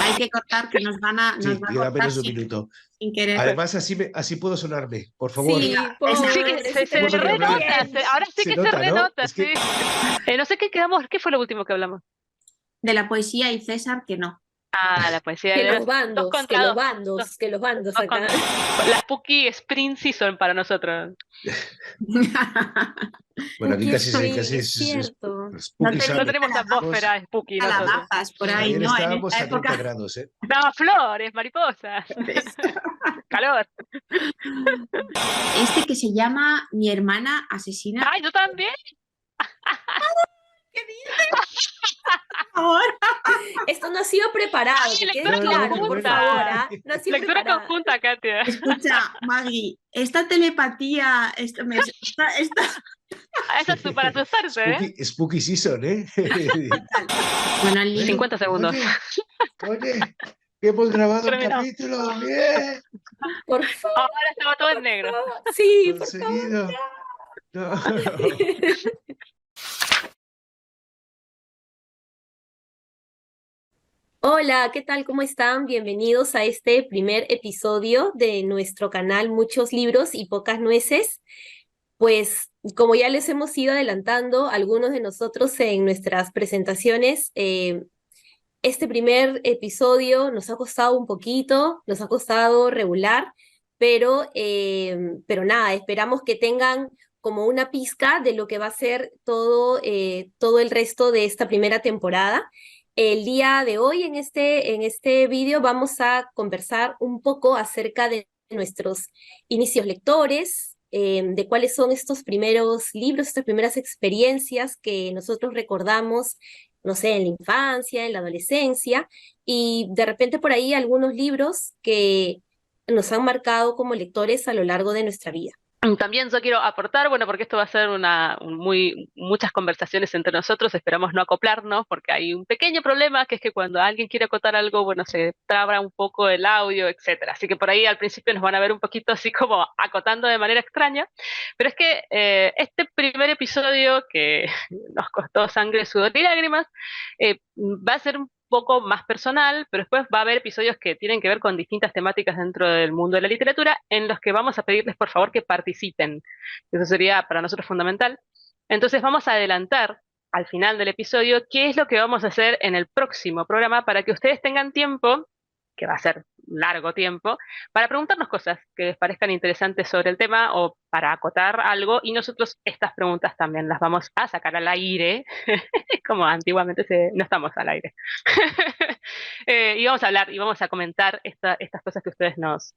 hay que cortar, que nos Sí, va a queda cortar menos de un minuto. sin querer. Además, así puedo sonarme, por favor. Venga, Sí, esa Sí, que pobre, se te ¿Cómo se tengo que escucha hablar? renota, bien. ahora sí Se que se nota, ¿no? renota, Es que, sí. No sé qué quedamos, ¿qué fue lo último que hablamos? de la poesía y César que no. Ah, la poesía Que de los dos bandos, contra dos. Dos, que los bandos dos acá. La Spooky Spring Season para nosotros. bueno, aquí Spooky casi Spring, es es cierto. No Spooky No Summer. tenemos calabazas, atmósfera Spooky nosotros. calabazas por ahí, Ayer ¿no? En estábamos esta a 30 época. grados, ¿eh? No, flores, mariposas, calor. Este que se llama Mi hermana asesina. ¡Ay, yo también! ¿Qué dices ahora? Esto no ha sido preparado, ¡Ay, que quede lectura No, qué claro, por bueno. favor, conjunta! ¿ah? No ha sido Lectura preparado. conjunta, Katia. Escucha, Maggie, esta telepatía, Eso es para asustarse, ¿eh? Spooky Season, ¿eh? Bueno, el libro. 50 segundos. Oye, que hemos grabado un Terminado. capítulo, bien, Por favor, Ahora estaba todo en negro. sí, por favor. conseguido. No. Hola, ¿qué tal? ¿Cómo están? Bienvenidos a este primer episodio de nuestro canal Muchos Libros y Pocas Nueces. Pues como ya les hemos ido adelantando algunos de nosotros en nuestras presentaciones, este primer episodio nos ha costado un poquito, nos ha costado regular, pero nada, esperamos que tengan como una pizca de lo que va a ser todo el resto de esta primera temporada. El día de hoy en este vídeo vamos a conversar un poco acerca de nuestros inicios lectores, de cuáles son estos primeros libros, estas primeras experiencias que nosotros recordamos, no sé, en la infancia, en la adolescencia, y de repente por ahí algunos libros que nos han marcado como lectores a lo largo de nuestra vida. También yo quiero aportar, bueno, porque esto va a ser muchas conversaciones entre nosotros, esperamos no acoplarnos, porque hay un pequeño problema, que es que cuando alguien quiere acotar algo, bueno, se traba un poco el audio, etcétera. Así que por ahí al principio nos van a ver un poquito así como acotando de manera extraña, pero es que este primer episodio, que nos costó sangre, sudor y lágrimas, va a ser un poco más personal, pero después va a haber episodios que tienen que ver con distintas temáticas dentro del mundo de la literatura, en los que vamos a pedirles por favor que participen. Eso sería para nosotros fundamental. Entonces vamos a adelantar al final del episodio qué es lo que vamos a hacer en el próximo programa para que ustedes tengan tiempo, que va a ser largo tiempo, para preguntarnos cosas que les parezcan interesantes sobre el tema o para acotar algo, y nosotros estas preguntas también las vamos a sacar al aire, como antiguamente no estamos al aire. Y vamos a hablar y vamos a comentar estas cosas que ustedes nos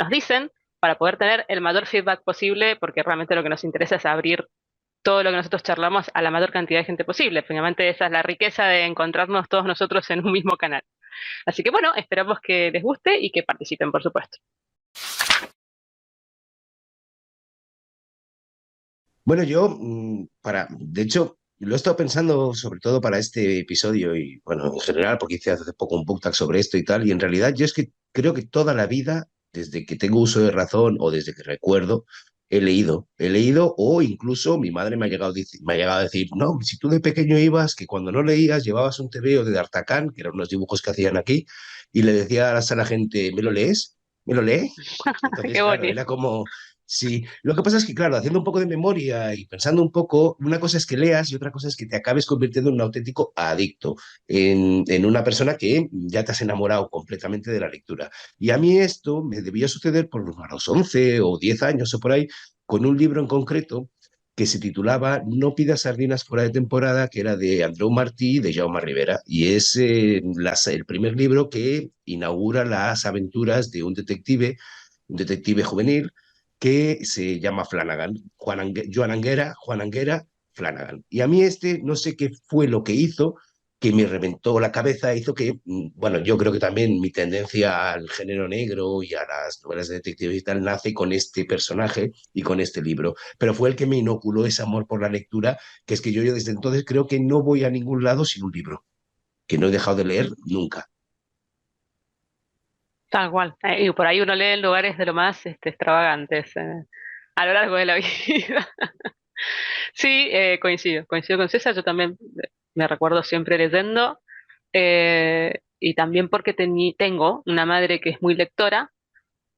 dicen para poder tener el mayor feedback posible, porque realmente lo que nos interesa es abrir todo lo que nosotros charlamos a la mayor cantidad de gente posible. Finalmente esa es la riqueza de encontrarnos todos nosotros en un mismo canal. Así que bueno, esperamos que les guste y que participen, por supuesto. Bueno, yo, de hecho, lo he estado pensando sobre todo para este episodio y, bueno, en general, porque hice hace poco un book tag sobre esto y tal, y en realidad yo es que creo que toda la vida, desde que tengo uso de razón o desde que recuerdo, he leído o incluso mi madre me ha llegado a decir, no, si tú de pequeño ibas, que cuando no leías llevabas un TVO de D'Artagnan, que eran unos dibujos que hacían aquí, y le decías a la gente, ¿me lo lees? ¿Me lo lees? Entonces, Qué claro, bonito. era como... Sí, lo que pasa es que, claro, haciendo un poco de memoria y pensando un poco, una cosa es que leas y otra cosa es que te acabes convirtiendo en un auténtico adicto, en una persona que ya te has enamorado completamente de la lectura. Y a mí esto me debía suceder por a los 11 o 10 años o por ahí, con un libro en concreto que se titulaba No pidas sardinas fuera de temporada, que era de Andreu Martí y de Jaume Rivera. Y es el primer libro que inaugura las aventuras de un detective juvenil, que se llama Flanagan, Juan Anguera Flanagan. Y a mí no sé qué fue lo que hizo, que me reventó la cabeza, hizo que, bueno, yo creo que también mi tendencia al género negro y a las novelas de detectives y tal nace con este personaje y con este libro. Pero fue el que me inoculó ese amor por la lectura, que es que yo desde entonces creo que no voy a ningún lado sin un libro, que no he dejado de leer nunca. Tal cual. Y por ahí uno lee en lugares de lo más extravagantes a lo largo de la vida. Sí, coincido con César, yo también me recuerdo siempre leyendo. y también porque tengo una madre que es muy lectora.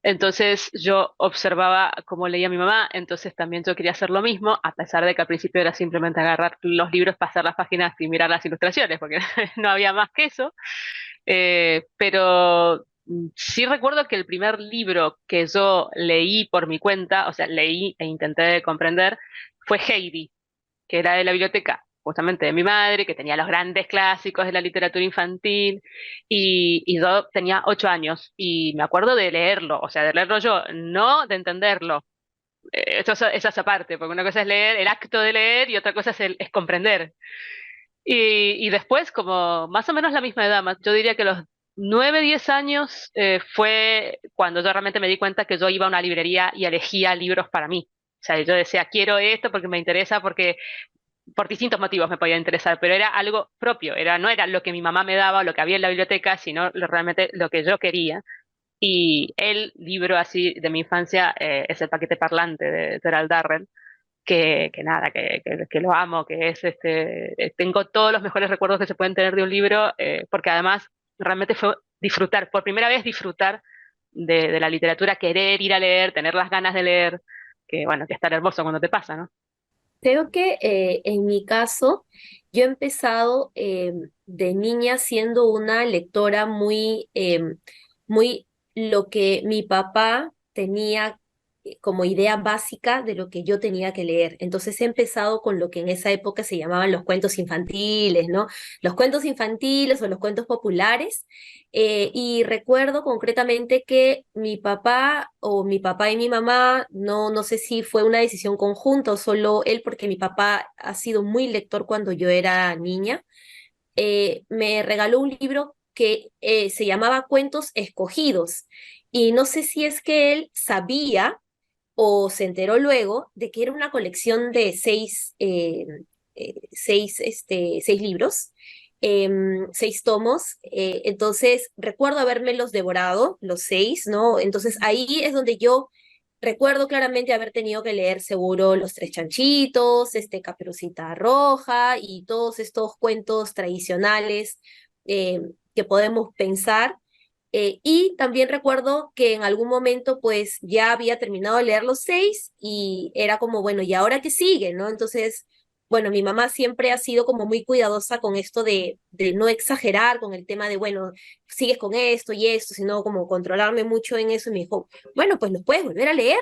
Entonces yo observaba cómo leía mi mamá, entonces también yo quería hacer lo mismo, a pesar de que al principio era simplemente agarrar los libros, pasar las páginas y mirar las ilustraciones, porque no había más que eso. Pero sí recuerdo que el primer libro que yo leí por mi cuenta, o sea, leí e intenté comprender, fue Heidi, que era de la biblioteca justamente de mi madre, que tenía los grandes clásicos de la literatura infantil, y yo tenía 8 años, y me acuerdo de leerlo, o sea, de leerlo yo, no de entenderlo. Eso es aparte, porque una cosa es leer, el acto de leer, y otra cosa es comprender. Y después, como más o menos la misma edad, yo diría que los 9, 10 años fue cuando yo realmente me di cuenta que yo iba a una librería y elegía libros para mí. O sea, yo decía, quiero esto porque me interesa, porque por distintos motivos me podía interesar, pero era algo propio, no era lo que mi mamá me daba o lo que había en la biblioteca, sino realmente lo que yo quería. Y el libro así de mi infancia es El paquete parlante de Gerald Darrell, que nada, que lo amo, que es tengo todos los mejores recuerdos que se pueden tener de un libro, porque además realmente fue disfrutar, por primera vez disfrutar de la literatura, querer ir a leer, tener las ganas de leer, que bueno, que es tan hermoso cuando te pasa, ¿no? Creo que en mi caso, yo he empezado de niña siendo una lectora muy lo que mi papá tenía como idea básica de lo que yo tenía que leer. Entonces he empezado con lo que en esa época se llamaban los cuentos infantiles, ¿no? Los cuentos infantiles o los cuentos populares. Y recuerdo concretamente que mi papá y mi mamá, no sé si fue una decisión conjunta o solo él, porque mi papá ha sido muy lector cuando yo era niña, me regaló un libro que se llamaba Cuentos Escogidos. Y no sé si es que él sabía o se enteró luego de que era una colección de seis libros, 6 tomos. Entonces, recuerdo habérmelos devorado, los 6, ¿no? Entonces, ahí es donde yo recuerdo claramente haber tenido que leer seguro Los Tres Chanchitos, Caperucita Roja y todos estos cuentos tradicionales eh, que podemos pensar. Y también recuerdo que en algún momento pues ya había terminado de leer los 6 y era como, bueno, ¿y ahora qué sigue, no? Entonces, bueno, mi mamá siempre ha sido como muy cuidadosa con esto de no exagerar con el tema de, bueno, sigues con esto y esto, sino como controlarme mucho en eso y me dijo, bueno, pues los puedes volver a leer.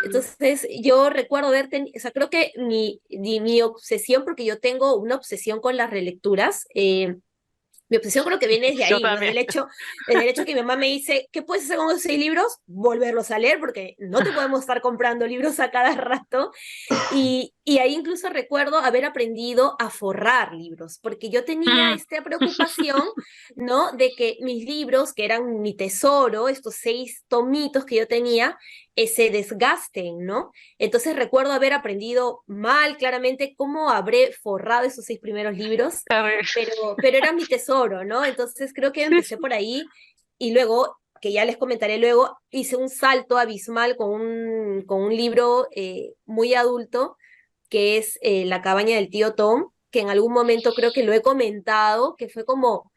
Entonces, yo recuerdo o sea, creo que mi obsesión, porque yo tengo una obsesión con las relecturas, mi obsesión creo que viene desde Yo ahí, ¿no? también. Desde el hecho que mi mamá me dice, ¿qué puedes hacer con esos 6 libros? Volverlos a leer, porque no te podemos estar comprando libros a cada rato. Y ahí incluso recuerdo haber aprendido a forrar libros, porque yo tenía Mm. esta preocupación, ¿no? De que mis libros, que eran mi tesoro, estos 6 tomitos que yo tenía, se desgasten, ¿no? Entonces recuerdo haber aprendido mal, claramente, cómo habré forrado esos 6 primeros libros, Terrible. pero era mi tesoro, ¿no? Entonces creo que Sí, empecé sí. por ahí y luego, que ya les comentaré luego, hice un salto abismal con un libro muy adulto, que es La cabaña del tío Tom, que en algún momento creo que lo he comentado, que fue como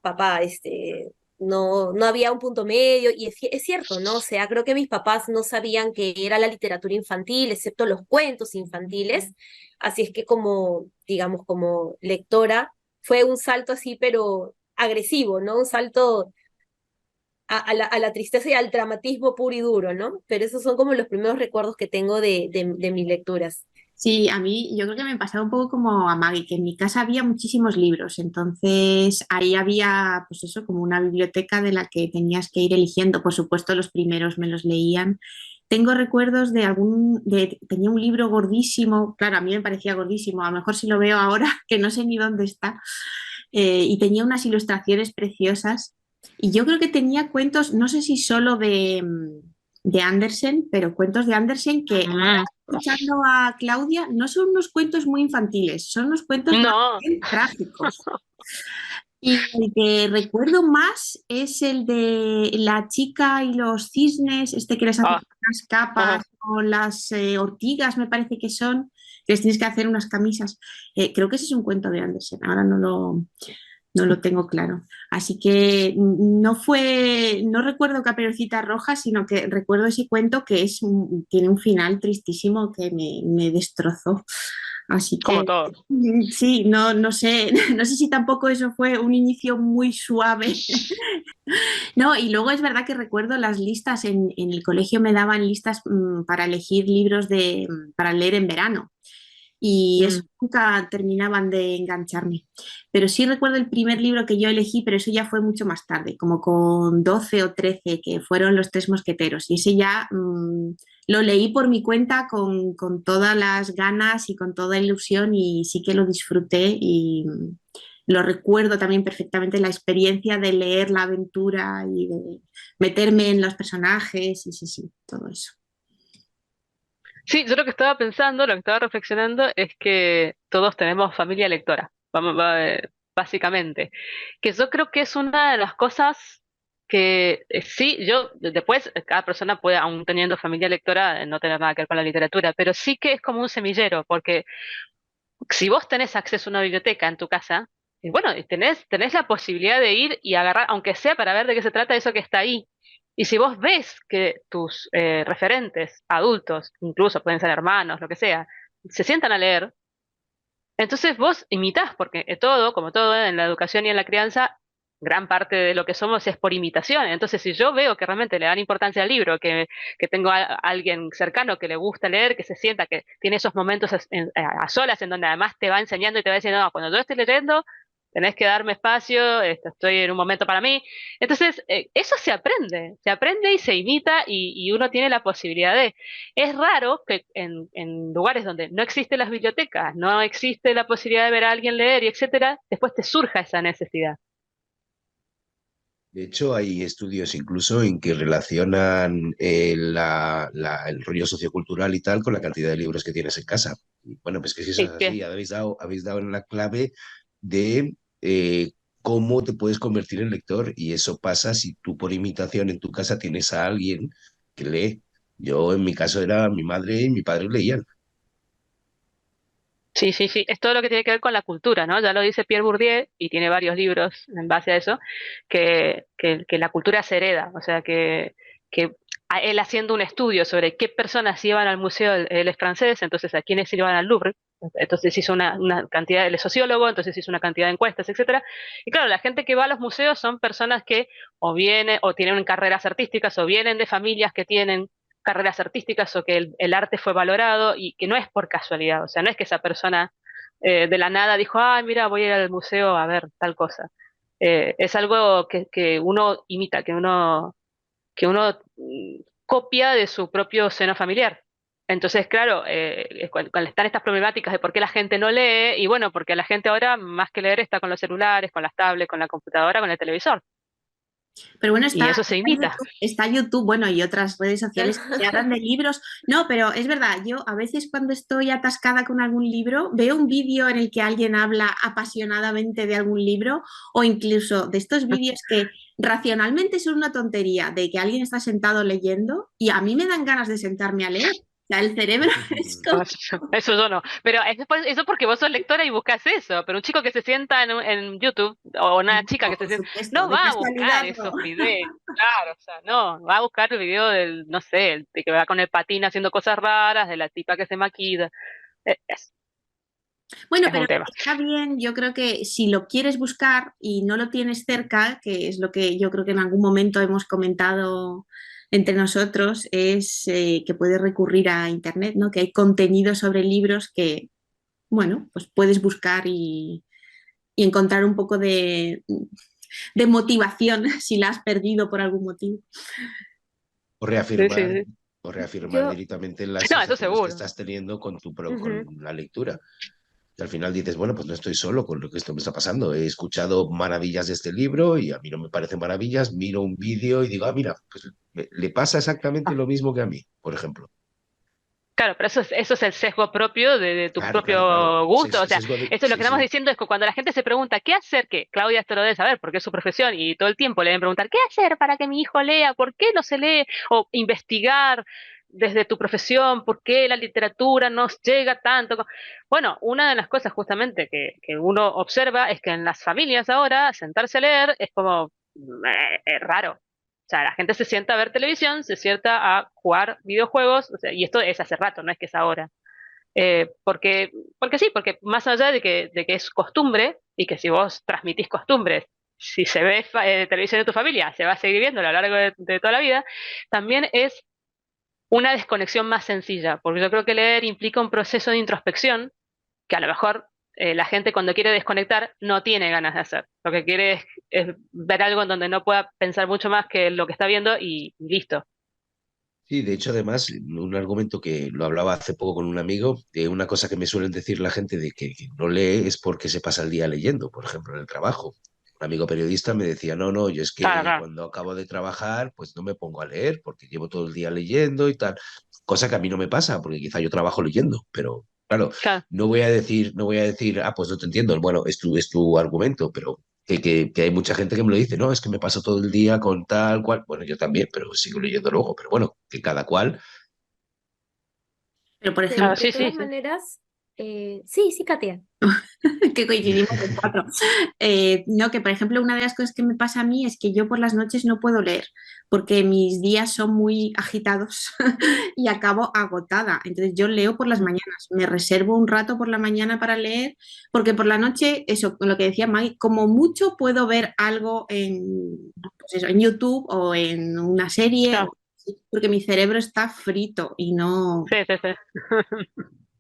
papá, no había un punto medio, y es cierto, ¿no? O sea, creo que mis papás no sabían que era la literatura infantil, excepto los cuentos infantiles, así es que como, digamos, como lectora, fue un salto así, pero agresivo, ¿no? Un salto a la tristeza y al dramatismo puro y duro, ¿no? Pero esos son como los primeros recuerdos que tengo de mis lecturas. Sí, a mí yo creo que me pasaba un poco como a Maggie, que en mi casa había muchísimos libros, entonces ahí había, pues eso, como una biblioteca de la que tenías que ir eligiendo. Por supuesto, los primeros me los leían. Tengo recuerdos tenía un libro gordísimo, claro, a mí me parecía gordísimo, a lo mejor si lo veo ahora, que no sé ni dónde está, y tenía unas ilustraciones preciosas. Y yo creo que tenía cuentos, no sé si solo de Andersen, pero cuentos de Andersen que Mm. escuchando a Claudia, no son unos cuentos muy infantiles, son unos cuentos más No. bien trágicos. Y el que recuerdo más es el de la chica y los cisnes, que les hace Ah, unas capas, ajá. o las ortigas, me parece que son, que les tienes que hacer unas camisas. Creo que ese es un cuento de Andersen, ahora no lo tengo claro. Así que no recuerdo Caperucita Roja, sino que recuerdo ese cuento que tiene un final tristísimo que me destrozó. Así Como que todo. sí, no sé, no sé si tampoco eso fue un inicio muy suave. No, y luego es verdad que recuerdo las listas, en el colegio me daban listas para elegir libros para leer en verano y eso Mm. nunca terminaban de engancharme. Pero sí recuerdo el primer libro que yo elegí, pero eso ya fue mucho más tarde, como con 12 o 13, que fueron Los Tres Mosqueteros. Y ese ya lo leí por mi cuenta con todas las ganas y con toda ilusión y sí que lo disfruté y lo recuerdo también perfectamente la experiencia de leer la aventura y de meterme en los personajes y sí, sí, todo eso. Sí, yo lo que estaba pensando, lo que estaba reflexionando es que todos tenemos familia lectora, básicamente. Que yo creo que es una de las cosas que sí, después cada persona puede, aún teniendo familia lectora, no tener nada que ver con la literatura, pero sí que es como un semillero, porque si vos tenés acceso a una biblioteca en tu casa, y bueno, y tenés la posibilidad de ir y agarrar, aunque sea para ver de qué se trata eso que está ahí. Y si vos ves que tus referentes adultos, incluso pueden ser hermanos, lo que sea, se sientan a leer, entonces vos imitás, porque todo, como todo en la educación y en la crianza, gran parte de lo que somos es por imitación. Entonces, si yo veo que realmente le dan importancia al libro, que tengo a alguien cercano que le gusta leer, que se sienta, que tiene esos momentos a solas en donde además te va enseñando y te va diciendo, no, cuando yo estoy leyendo, tenés que darme espacio, estoy en un momento para mí. Entonces, eso se aprende y se imita y uno tiene la posibilidad de... Es raro que en lugares donde no existen las bibliotecas, no existe la posibilidad de ver a alguien leer y etcétera, después te surja esa necesidad. De hecho, hay estudios incluso en que relacionan el rollo sociocultural y tal con la cantidad de libros que tienes en casa. Y bueno, pues que si eso es Y que, así, habéis dado en la clave de cómo te puedes convertir en lector y eso pasa si tú por imitación en tu casa tienes a alguien que lee. Yo en mi caso era mi madre y mi padre leían. sí, sí, sí, es todo lo que tiene que ver con la cultura, ¿no? Ya lo dice Pierre Bourdieu y tiene varios libros en base a eso, que la cultura se hereda, o sea, que él haciendo un estudio sobre qué personas iban al museo, él es francés, entonces a quiénes iban al Louvre, entonces hizo una cantidad, él es sociólogo, entonces hizo una cantidad de encuestas, etcétera. Y claro, la gente que va a los museos son personas que o vienen o tienen carreras artísticas o vienen de familias que tienen carreras artísticas o que el arte fue valorado y que no es por casualidad, o sea, no es que esa persona de la nada dijo, ah, mira, voy a ir al museo a ver tal cosa. Es algo que uno imita, que uno copia de su propio seno familiar. Entonces, claro, cuando están estas problemáticas de por qué la gente no lee, y bueno, porque la gente ahora, más que leer, está con los celulares, con las tablets, con la computadora, con el televisor. Pero bueno, Y eso se imita. está YouTube, bueno, y otras redes sociales que hablan de libros. No, pero es verdad, yo a veces cuando estoy atascada con algún libro, veo un vídeo en el que alguien habla apasionadamente de algún libro o incluso de estos vídeos que racionalmente son una tontería, de que alguien está sentado leyendo y a mí me dan ganas de sentarme a leer. O sea, el cerebro es No, como... eso yo no. Pero eso porque vos sos lectora y buscas eso. Pero un chico que se sienta en YouTube o una chica No, que se por sienta, supuesto, no de va a buscar casualidad no. esos videos. Claro, o sea, no. Va a buscar el video del, no sé, el de que va con el patín haciendo cosas raras, de la tipa que se maquilla. Es, Bueno, es pero un tema. está bien, yo creo que si lo quieres buscar y no lo tienes cerca, que es lo que yo creo que en algún momento hemos comentado entre nosotros, es que puedes recurrir a Internet, ¿no? Que hay contenido sobre libros que, bueno, pues puedes buscar y encontrar un poco de motivación si la has perdido por algún motivo. O Sí, sí, reafirmar, sí. o reafirmar Yo, directamente las No, eso sensaciones que seguro. estás teniendo con con ujú. la lectura. Y al final dices, bueno, pues no estoy solo con lo que esto me está pasando. He escuchado maravillas de este libro y a mí no me parecen maravillas. Miro un vídeo y digo, ah, mira, pues le pasa exactamente lo mismo que a mí, por ejemplo. Claro, pero eso es el sesgo propio de tu Claro, claro, claro. propio gusto. O sea, Sesgo de... eso es lo que Sí, estamos sí. diciendo es que cuando la gente se pregunta qué hacer, que Claudia esto lo debe saber porque es su profesión y todo el tiempo le deben preguntar qué hacer para que mi hijo lea, por qué no se lee, o investigar. desde tu profesión, ¿por qué la literatura nos llega tanto? Bueno, una de las cosas justamente que uno observa es que en las familias ahora sentarse a leer es como raro. O sea, la gente se sienta a ver televisión, se sienta a jugar videojuegos, o sea, y esto es hace rato, no es que es ahora. Porque sí, porque más allá de que es costumbre, y que si vos transmitís costumbres, si se ve televisión en tu familia, se va a seguir viendo a lo largo de toda la vida, también es una desconexión más sencilla, porque yo creo que leer implica un proceso de introspección que a lo mejor la gente cuando quiere desconectar no tiene ganas de hacer. Lo que quiere es ver algo en donde no pueda pensar mucho más que lo que está viendo y listo. Sí, de hecho, además, un argumento que lo hablaba hace poco con un amigo, una cosa que me suelen decir la gente de que no lee es porque se pasa el día leyendo, por ejemplo, en el trabajo. Un amigo periodista me decía, no, no, yo es Claro, que claro, cuando acabo de trabajar, pues no me pongo a leer porque llevo todo el día leyendo y tal, cosa que a mí no me pasa, porque quizá yo trabajo leyendo, pero claro, claro. no voy a decir, pues no te entiendo, bueno, es tu argumento, pero que hay mucha gente que me lo dice, no, es que me paso todo el día con tal cual. Bueno, yo también, pero sigo leyendo luego. Pero bueno, que cada cual. Pero, por De, Claro, ejemplo, de sí, sí, todas sí. maneras, sí, sí, Katia. que coincidimos los cuatro. No, que por ejemplo, una de las cosas que me pasa a mí es que yo por las noches no puedo leer, porque mis días son muy agitados y acabo agotada. Entonces yo leo por las mañanas, me reservo un rato por la mañana para leer, porque por la noche, eso, lo que decía Maggie, como mucho puedo ver algo pues eso, en YouTube o en una serie, Claro, porque mi cerebro está frito y no... sí, sí, sí.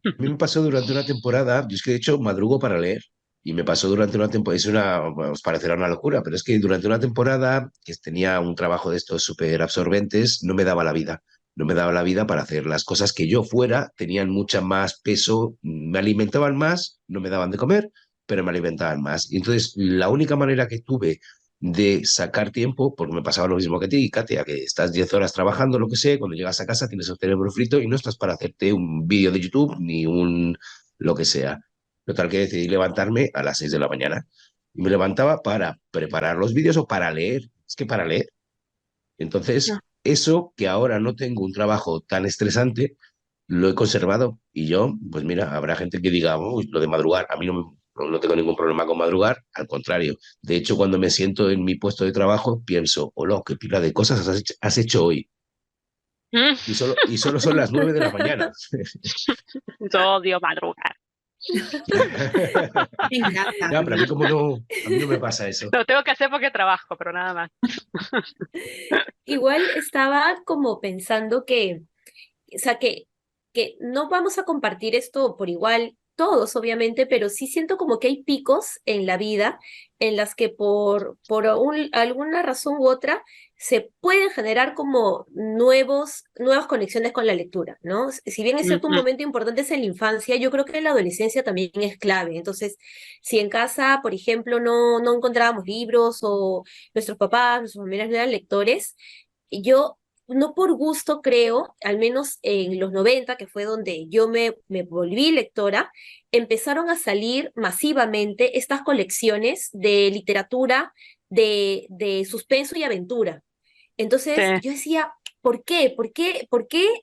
A mí me pasó durante una temporada, yo es que de hecho madrugo para leer. Y me pasó durante una temporada, bueno, os parecerá una locura, pero es que durante una temporada que tenía un trabajo de estos súper absorbentes, no me daba la vida. No me daba la vida para hacer las cosas que yo fuera, tenían mucha más peso, me alimentaban más, no me daban de comer, pero me alimentaban más. Y entonces, la única manera que tuve de sacar tiempo, porque me pasaba lo mismo que a ti, Katia, que estás 10 horas trabajando, lo que sea, cuando llegas a casa tienes el cerebro frito y no estás para hacerte un vídeo de YouTube ni un lo que sea. Total que decidí levantarme a las 6 de la mañana. Y me levantaba para preparar los vídeos o para leer. Es que para leer. No. Entonces, eso que ahora no tengo un trabajo tan estresante, lo he conservado. Y yo, pues mira, habrá gente que diga, uy, lo de madrugar, a mí no tengo ningún problema con madrugar, al contrario. De hecho, cuando me siento en mi puesto de trabajo, pienso, hola, qué pila de cosas has hecho hoy. Mm. Y solo son las 9 de la mañana. Yo odio madrugar. Me encanta. Ya, pero a mí como no, a mí no me pasa eso. Lo tengo que hacer porque trabajo, pero nada más. Igual estaba como pensando que, o sea, que no vamos a compartir esto por igual todos, obviamente, pero sí siento como que hay picos en la vida en las que por alguna razón u otra se pueden generar como nuevas conexiones con la lectura, ¿no? Si bien es cierto un Ujú. momento importante es en la infancia, yo creo que en la adolescencia también es clave. Entonces, si en casa, por ejemplo, no encontrábamos libros o nuestros papás, nuestras familias no eran lectores, yo no por gusto creo, al menos en los 90 que fue donde yo me volví lectora, empezaron a salir masivamente estas colecciones de literatura de suspenso y aventura. Sí, Entonces yo decía, ¿por qué? ¿Por qué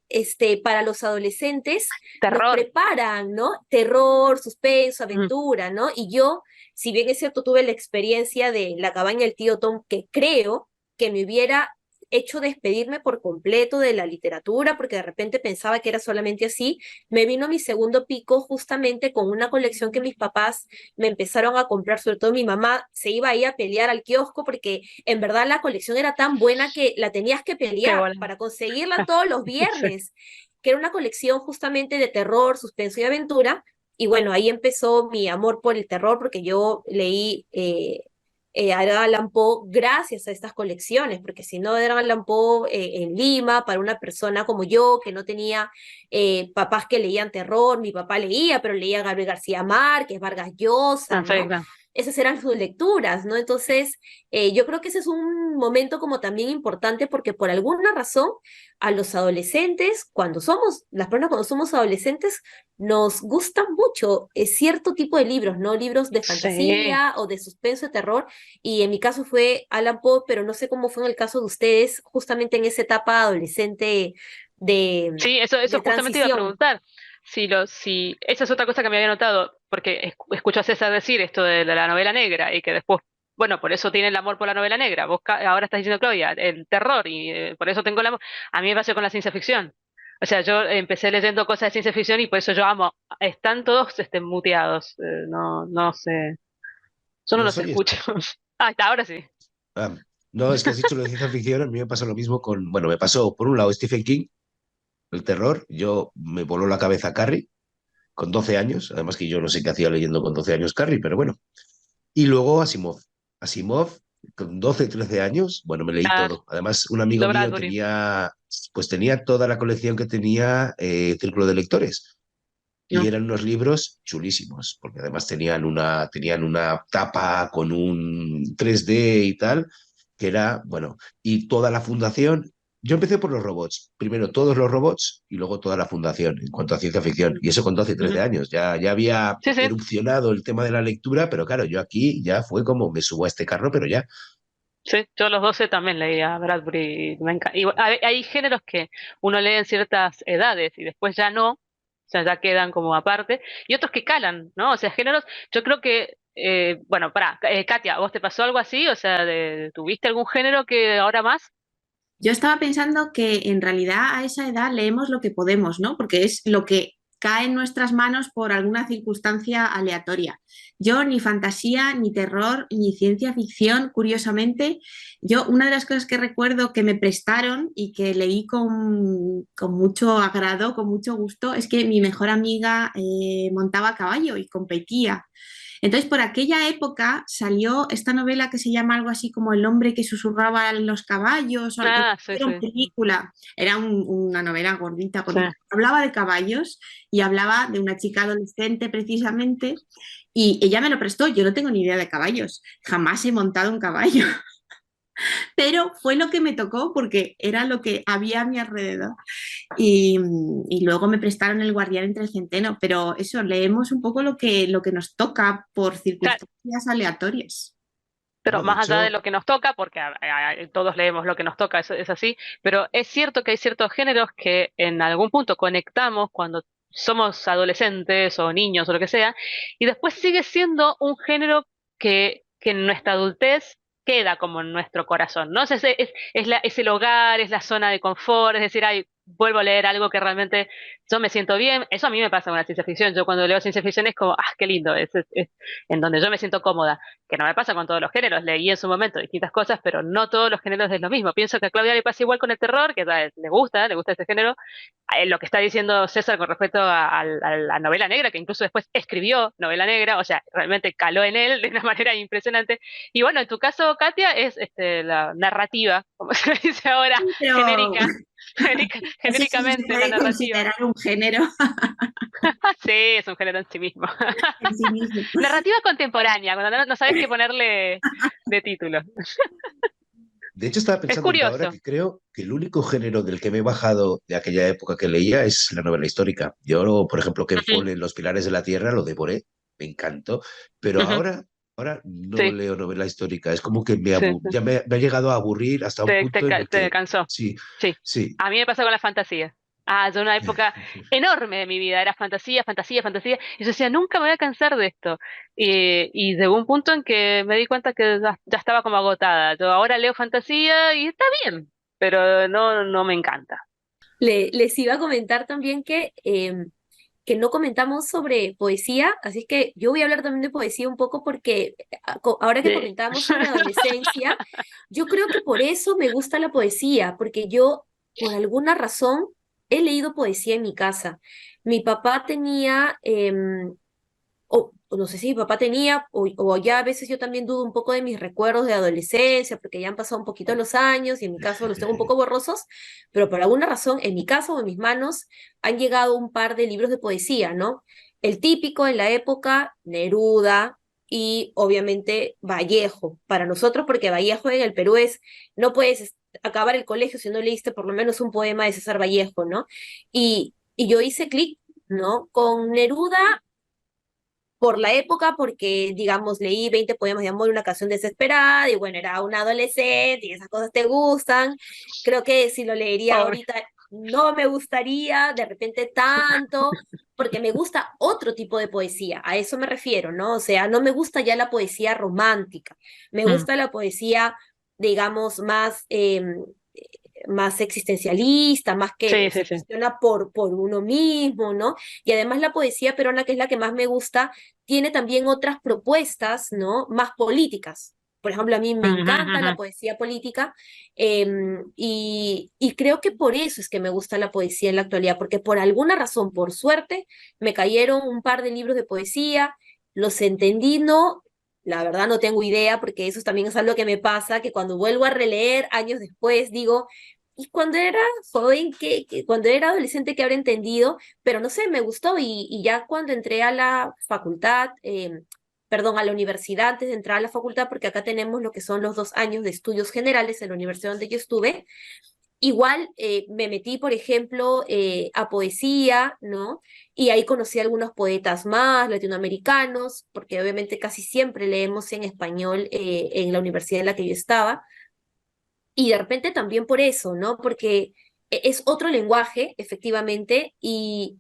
para los adolescentes nos terror. preparan, ¿no? Terror, suspenso, Mm. aventura, ¿no? Y yo, si bien es cierto, tuve la experiencia de La cabaña del tío Tom, que creo que me hubiera hecho despedirme por completo de la literatura, porque de repente pensaba que era solamente así, me vino mi segundo pico justamente con una colección que mis papás me empezaron a comprar, sobre todo mi mamá se iba ahí a pelear al kiosco porque en verdad la colección era tan buena que la tenías que Qué pelear bola. para conseguirla todos los viernes, que era una colección justamente de terror, suspenso y aventura. Y bueno, ahí empezó mi amor por el terror, porque yo leí a Edgar Allan Poe gracias a estas colecciones, porque si no, Edgar Allan Poe en Lima, para una persona como yo, que no tenía papás que leían terror, mi papá leía, pero leía Gabriel García Márquez, Vargas Llosa, Ah, sí, ¿no? claro. Esas eran sus lecturas, ¿no? Entonces, yo creo que ese es un momento como también importante porque por alguna razón a los adolescentes, las personas cuando somos adolescentes, nos gustan mucho cierto tipo de libros, ¿no? Libros de Sí. fantasía o de suspenso, de terror, y en mi caso fue Alan Poe, pero no sé cómo fue en el caso de ustedes, justamente en esa etapa adolescente, de, Sí, eso de justamente iba a transición. preguntar. Si, esa es otra cosa que me había notado, porque escucho a César decir esto de la novela negra y que después, bueno, por eso tiene el amor por la novela negra. Vos ahora estás diciendo, Claudia, el terror y por eso tengo el amor. A mí me pasó con la ciencia ficción. O sea, yo empecé leyendo cosas de ciencia ficción y por eso yo amo. Están todos muteados. No sé. Yo no ¿Los los oyes? escucho. Ah, está, ahora sí. Ah, no, es que has dicho lo de ciencia ficción, a mí me pasó lo mismo con, bueno, me pasó por un lado Stephen King, el terror, yo me voló la cabeza Carrie con 12 años, además que yo no sé qué hacía leyendo con 12 años Carrie, pero bueno. Y luego Asimov. Asimov, con 12 13 años, bueno, me leí Ah, todo. Además, un amigo lo mío Bradbury. tenía, pues tenía toda la colección que tenía Círculo de Lectores. Y No. eran unos libros chulísimos, porque además tenían una tapa con un 3D y tal, que era, bueno, y toda la fundación. Yo empecé por los robots, primero todos los robots y luego toda la fundación en cuanto a ciencia ficción. Y eso con 12 13 Ujú. años. Ya había Sí, sí. erupcionado el tema de la lectura, pero claro, yo aquí ya fue como me subo a este carro, pero ya. Sí, yo a los 12 también leía Bradbury. Y hay géneros que uno lee en ciertas edades y después ya no, o sea, ya quedan como aparte, y otros que calan, ¿no? O sea, géneros, yo creo que, bueno, Katia, ¿vos te pasó algo así? O sea, ¿tuviste algún género que ahora más? Yo estaba pensando que en realidad a esa edad leemos lo que podemos, ¿no? Porque es lo que cae en nuestras manos por alguna circunstancia aleatoria. Yo ni fantasía, ni terror, ni ciencia ficción, curiosamente, yo una de las cosas que recuerdo que me prestaron y que leí con mucho agrado, con mucho gusto, es que mi mejor amiga montaba a caballo y competía. Entonces, por aquella época salió esta novela que se llama algo así como El hombre que susurraba en los caballos, o algo, Ah, sí, era una sí, película, era una novela gordita, sí. gordita. Hablaba de caballos y hablaba de una chica adolescente precisamente, y ella me lo prestó, yo no tengo ni idea de caballos, jamás he montado un caballo, pero fue lo que me tocó porque era lo que había a mi alrededor. Y, y luego me prestaron El guardián entre el centeno, pero eso, leemos un poco lo que nos toca por circunstancias aleatorias. Pero No, de más allá de hecho, lo que nos toca, porque todos leemos lo que nos toca, es así, pero es cierto que hay ciertos géneros que en algún punto conectamos cuando somos adolescentes o niños o lo que sea, y después sigue siendo un género que en nuestra adultez queda como en nuestro corazón, ¿no? Es el hogar, es la zona de confort, es decir, ay, vuelvo a leer algo que realmente yo me siento bien. Eso a mí me pasa con la ciencia ficción. Yo cuando leo ciencia ficción es como, ah, qué lindo, es en donde yo me siento cómoda, que no me pasa con todos los géneros, leí en su momento distintas cosas, pero no todos los géneros es lo mismo. Pienso que a Claudia le pasa igual con el terror, que le gusta este género. Lo que está diciendo César con respecto a la novela negra, que incluso después escribió novela negra, o sea, realmente caló en él de una manera impresionante. Y bueno, en tu caso, Katia, es la narrativa, como se dice ahora, Pero genérica, no sé si se genéricamente la puede narrativa. considerar un género Sí, es un género en sí mismo. en sí mismo. Narrativa contemporánea, cuando no sabes qué ponerle de título. de hecho estaba Es pensando ahora curioso. que creo que el único género del que me he bajado de aquella época que leía es la novela histórica. Yo, por ejemplo, Ken Ujú, Follett, Los Pilares de la Tierra, lo devoré, me encantó, pero ujú. ahora no Sí, leo novela histórica. Es como que sí, sí. ya me ha llegado a aburrir hasta un punto en el Te que cansó. sí, Sí. sí. A mí me pasó con la fantasía. Ah, yo una época enorme de mi vida era fantasía, fantasía, fantasía. Y yo decía, nunca me voy a cansar de esto. Y llegó un punto en que me di cuenta que ya estaba como agotada. Yo ahora leo fantasía y está bien, pero no me encanta. Les iba a comentar también que no comentamos sobre poesía, así es que yo voy a hablar también de poesía un poco porque ahora que Sí. comentábamos sobre adolescencia, yo creo que por eso me gusta la poesía, porque yo, por alguna razón, he leído poesía en mi casa. Mi papá tenía o no sé si mi papá tenía, o ya a veces yo también dudo un poco de mis recuerdos de adolescencia, porque ya han pasado un poquito los años y en mi caso los tengo un poco borrosos, pero por alguna razón en mi casa o en mis manos han llegado un par de libros de poesía, ¿no? El típico en la época, Neruda y obviamente Vallejo, para nosotros porque Vallejo en el Perú es, no puedes acabar el colegio si no leíste por lo menos un poema de César Vallejo, ¿no? Y yo hice clic, ¿no? Con Neruda por la época, porque, digamos, leí 20 poemas de amor, una canción desesperada, y bueno, era una adolescente y esas cosas te gustan. Creo que si lo leería Obvio. ahorita no me gustaría de repente tanto, porque me gusta otro tipo de poesía, a eso me refiero, ¿no? O sea, no me gusta ya la poesía romántica, me Mm. gusta la poesía, digamos, más existencialista, más que Sí, se sí, sí. cuestiona por uno mismo, ¿no? Y además la poesía peruana, que es la que más me gusta, tiene también otras propuestas, ¿no? Más políticas. Por ejemplo, a mí me Ujú, encanta ujú. la poesía política, y creo que por eso es que me gusta la poesía en la actualidad, porque por alguna razón, por suerte, me cayeron un par de libros de poesía, los entendí, no, la verdad no tengo idea, porque eso también es algo que me pasa, que cuando vuelvo a releer años después, digo, y cuando era joven, cuando era adolescente, que habré entendido, pero no sé, me gustó, y ya cuando entré a la facultad, perdón, a la universidad, antes de entrar a la facultad, porque acá tenemos lo que son los 2 años de estudios generales en la universidad donde yo estuve. Igual me metí, por ejemplo, a poesía, ¿no? Y ahí conocí a algunos poetas más latinoamericanos, porque obviamente casi siempre leemos en español en la universidad en la que yo estaba. Y de repente también por eso, ¿no? Porque es otro lenguaje, efectivamente, y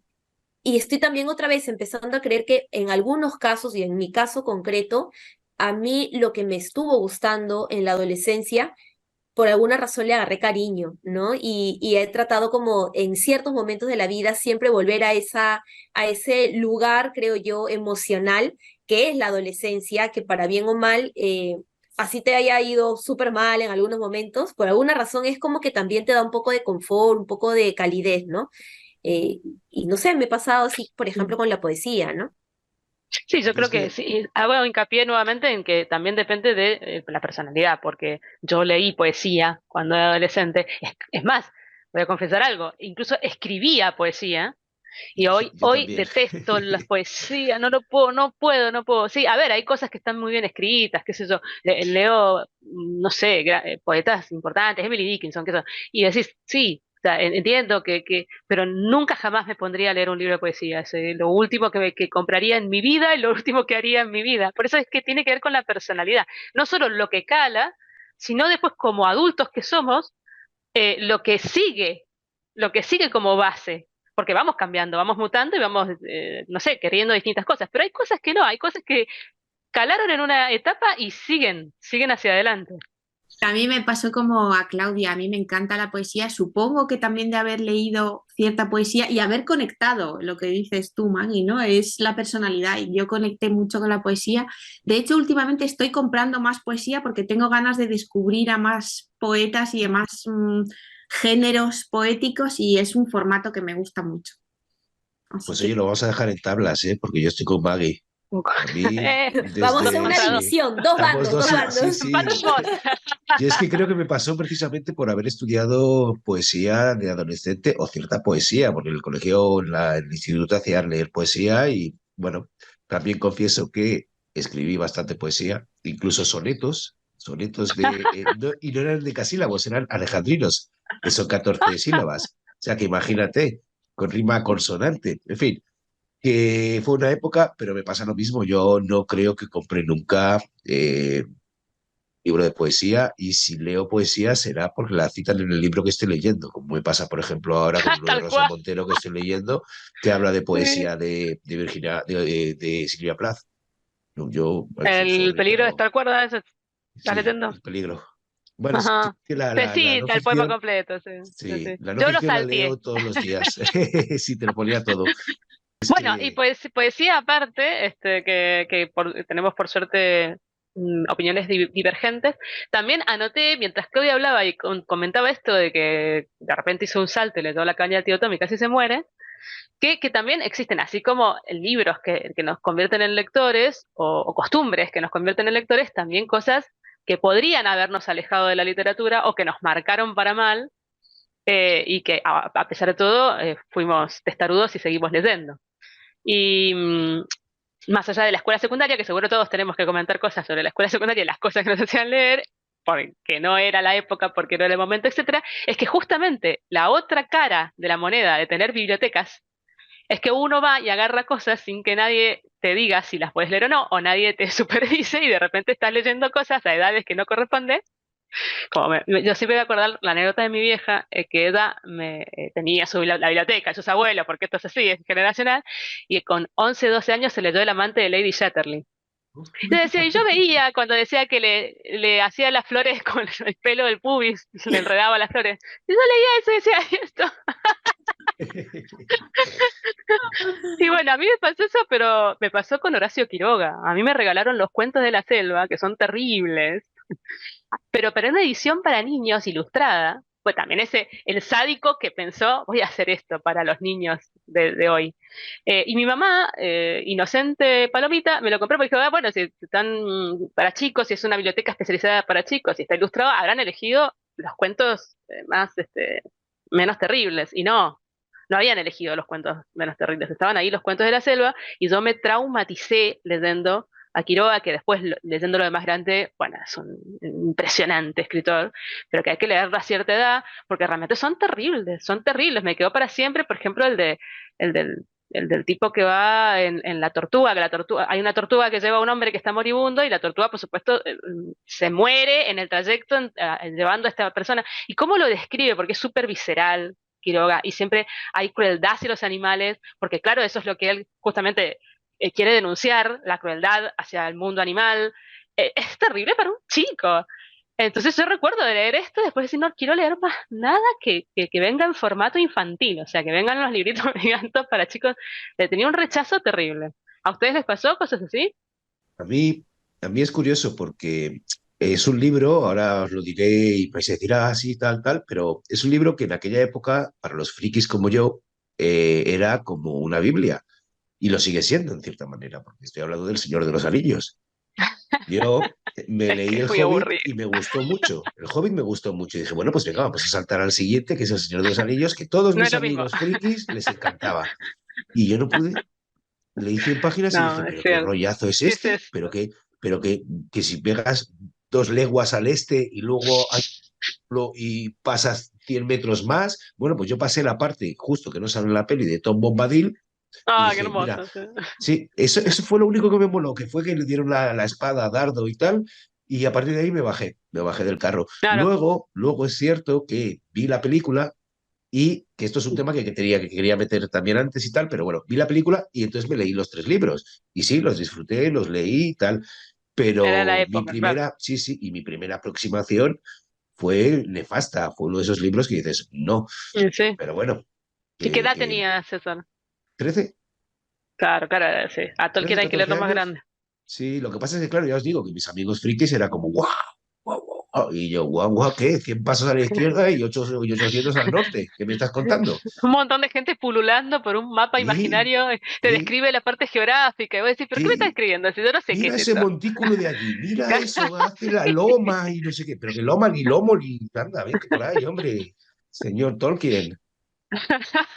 estoy también otra vez empezando a creer que en algunos casos, y en mi caso concreto, a mí lo que me estuvo gustando en la adolescencia, por alguna razón le agarré cariño, ¿no? Y he tratado como en ciertos momentos de la vida siempre volver a ese lugar, creo yo, emocional, que es la adolescencia, que para bien o mal, así te haya ido súper mal en algunos momentos, por alguna razón es como que también te da un poco de confort, un poco de calidez, ¿no? Eh, y no sé, me he pasado así, por ejemplo, con la poesía, ¿no? Sí, yo Yo creo es que que, sí. Hago hincapié nuevamente en que también depende de la personalidad, porque yo leí poesía cuando era adolescente. Es más, voy a confesar algo, incluso escribía poesía y yo hoy también. detesto las poesías, no lo puedo, no puedo. Sí, a ver, hay cosas que están muy bien escritas, qué sé yo. Leo, no sé, poetas importantes, Emily Dickinson, qué sé yo, y decís, sí. O sea, entiendo pero nunca jamás me pondría a leer un libro de poesía. Es lo último que compraría en mi vida y lo último que haría en mi vida. Por eso es que tiene que ver con la personalidad. No solo lo que cala, sino después como adultos que somos, lo que sigue como base, porque vamos cambiando, vamos mutando y vamos, no sé, queriendo distintas cosas, pero hay cosas que no, hay cosas que calaron en una etapa y siguen hacia adelante. A mí me pasó como a Claudia, a mí me encanta la poesía, supongo que también de haber leído cierta poesía y haber conectado, lo que dices tú, Maggie, ¿no? Es la personalidad y yo conecté mucho con la poesía. De hecho, últimamente estoy comprando más poesía porque tengo ganas de descubrir a más poetas y a más géneros poéticos y es un formato que me gusta mucho. Así Pues que oye, lo vamos a dejar en tablas, ¿eh? Porque yo estoy con Maggie. A mí, Vamos a Dos hacer desde... una contra dos. Sí, división, dos vamos bandos, dos dos... Sí, bandos. sí. Empatamos. Yo es que creo que me pasó precisamente por haber estudiado poesía de adolescente o cierta poesía, porque en el colegio, en el instituto hacían leer poesía y, bueno, también confieso que escribí bastante poesía, incluso sonetos y no eran decasílabos, eran alejandrinos, que son 14 sílabas. O sea que imagínate, con rima consonante, en fin, que fue una época, pero me pasa lo mismo, yo no creo que compré nunca libro de poesía y si leo poesía será porque la citan en el libro que estoy leyendo, como me pasa, por ejemplo, ahora con uno de Tal Rosa cual. Montero que estoy leyendo, que habla de Sí. poesía de Virginia, de Silvia Plath. No, yo, El sorry, peligro de pero estar cuerda, eso estás sí, leyendo. el peligro. Bueno, es Ajá. que la Sí, no el poema ficción, completo, sí, sí, sí, sí. la no Yo lo ficción la leo salteé. todos los días, sí, te lo ponía todo. Es Bueno, y que, pues poesía aparte, tenemos por suerte opiniones divergentes, también anoté, mientras Claudia hablaba y comentaba esto de que de repente hizo un salto y le dio la caña al tío Tom y casi se muere, que también existen, así como libros que nos convierten en lectores o costumbres que nos convierten en lectores, también cosas que podrían habernos alejado de la literatura o que nos marcaron para mal, y que a pesar de todo fuimos testarudos y seguimos leyendo. Y más allá de la escuela secundaria, que seguro todos tenemos que comentar cosas sobre la escuela secundaria y las cosas que nos hacían leer, porque no era la época, porque no era el momento, etcétera, es que justamente la otra cara de la moneda de tener bibliotecas es que uno va y agarra cosas sin que nadie te diga si las puedes leer o no, o nadie te supervise y de repente estás leyendo cosas a edades que no corresponden Yo siempre voy a acordar la anécdota de mi vieja, que ella tenía la biblioteca de sus abuelos, porque esto es así, es generacional, y con 11 12 años se leyó El amante de Lady Chatterley. Yo decía, y yo veía cuando decía que le hacía las flores con el pelo del pubis, le enredaba las flores. Y yo leía eso y decía, esto. Y bueno, a mí me pasó eso, pero me pasó con Horacio Quiroga. A mí me regalaron los cuentos de la selva, que son terribles, pero para una edición para niños ilustrada, pues también el sádico que pensó, voy a hacer esto para los niños de hoy. Y mi mamá, inocente palomita, me lo compró porque dijo, bueno, si están para chicos, si es una biblioteca especializada para chicos, si está ilustrado, habrán elegido los cuentos más, menos terribles. Y no habían elegido los cuentos menos terribles, estaban ahí los cuentos de la selva, y yo me traumaticé leyendo a Quiroga, que después leyéndolo de más grande, bueno, es un impresionante escritor, pero que hay que leerlo a cierta edad, porque realmente son terribles. Me quedó para siempre, por ejemplo, el del, el del tipo que va en la tortuga, hay una tortuga que lleva a un hombre que está moribundo, y la tortuga, por supuesto, se muere en el trayecto llevando a esta persona. ¿Y cómo lo describe? Porque es súper visceral, Quiroga, y siempre hay crueldad hacia los animales, porque claro, eso es lo que él justamente quiere denunciar, la crueldad hacia el mundo animal. Es terrible para un chico. Entonces yo recuerdo de leer esto y después decir, no quiero leer más nada que venga en formato infantil, o sea, que vengan los libritos gigantes para chicos. Tenía un rechazo terrible. ¿A ustedes les pasó cosas así? A mí, a mí es curioso porque es un libro, ahora os lo diré y vais a decir, ah, sí, tal, tal, pero es un libro que en aquella época, para los frikis como yo, era como una Biblia. Y lo sigue siendo, en cierta manera, porque estoy hablando del Señor de los Anillos. Yo me Es que leí es El muy Hobbit aburrido. y me gustó mucho. El Hobbit me gustó mucho. Y dije, bueno, pues venga, vamos a saltar al siguiente, que es El Señor de los Anillos, que todos No es mis lo mismo. amigos frikis les encantaba. Y yo no pude. Leí 100 páginas y dije, No, es pero qué cierto. rollazo es ¿Qué es este, esto? pero que si pegas 2 leguas al este y luego y pasas 100 metros más, bueno, pues yo pasé la parte justo que no sale en la peli de Tom Bombadil y Ah, qué dije, mira, hermoso. Sí. sí, eso fue lo único que me moló, que fue que le dieron la espada a Dardo y tal, y a partir de ahí me bajé del carro. Claro. Luego es cierto que vi la película y que esto es un tema que quería meter también antes y tal, pero bueno, vi la película y entonces me leí los 3 libros. Y sí, los disfruté, los leí y tal, Era la pero mi época, claro. primera, sí, sí, y mi primera aproximación fue nefasta, fue uno de esos libros que dices, no, Sí. pero bueno, ¿Y qué edad que tenía César? 13, Claro, claro, sí. A 13, Tolkien hay que 14 leerlo más años. grande. Sí, lo que pasa es que, claro, ya os digo que mis amigos frikis era como, guau, guau, guau, guau. Y yo, guau, guau, ¿qué? 100 pasos a la izquierda y 800 al norte. ¿Qué me estás contando? Un montón de gente pululando por un mapa Y, imaginario, te y, describe la parte geográfica, y vos decís, ¿pero qué me estás y, escribiendo? Si yo no sé qué mira es ese eso. montículo de allí, mira eso, hace la loma y no sé qué, pero que loma ni lomo ni anda, vete por ahí, hombre, señor Tolkien.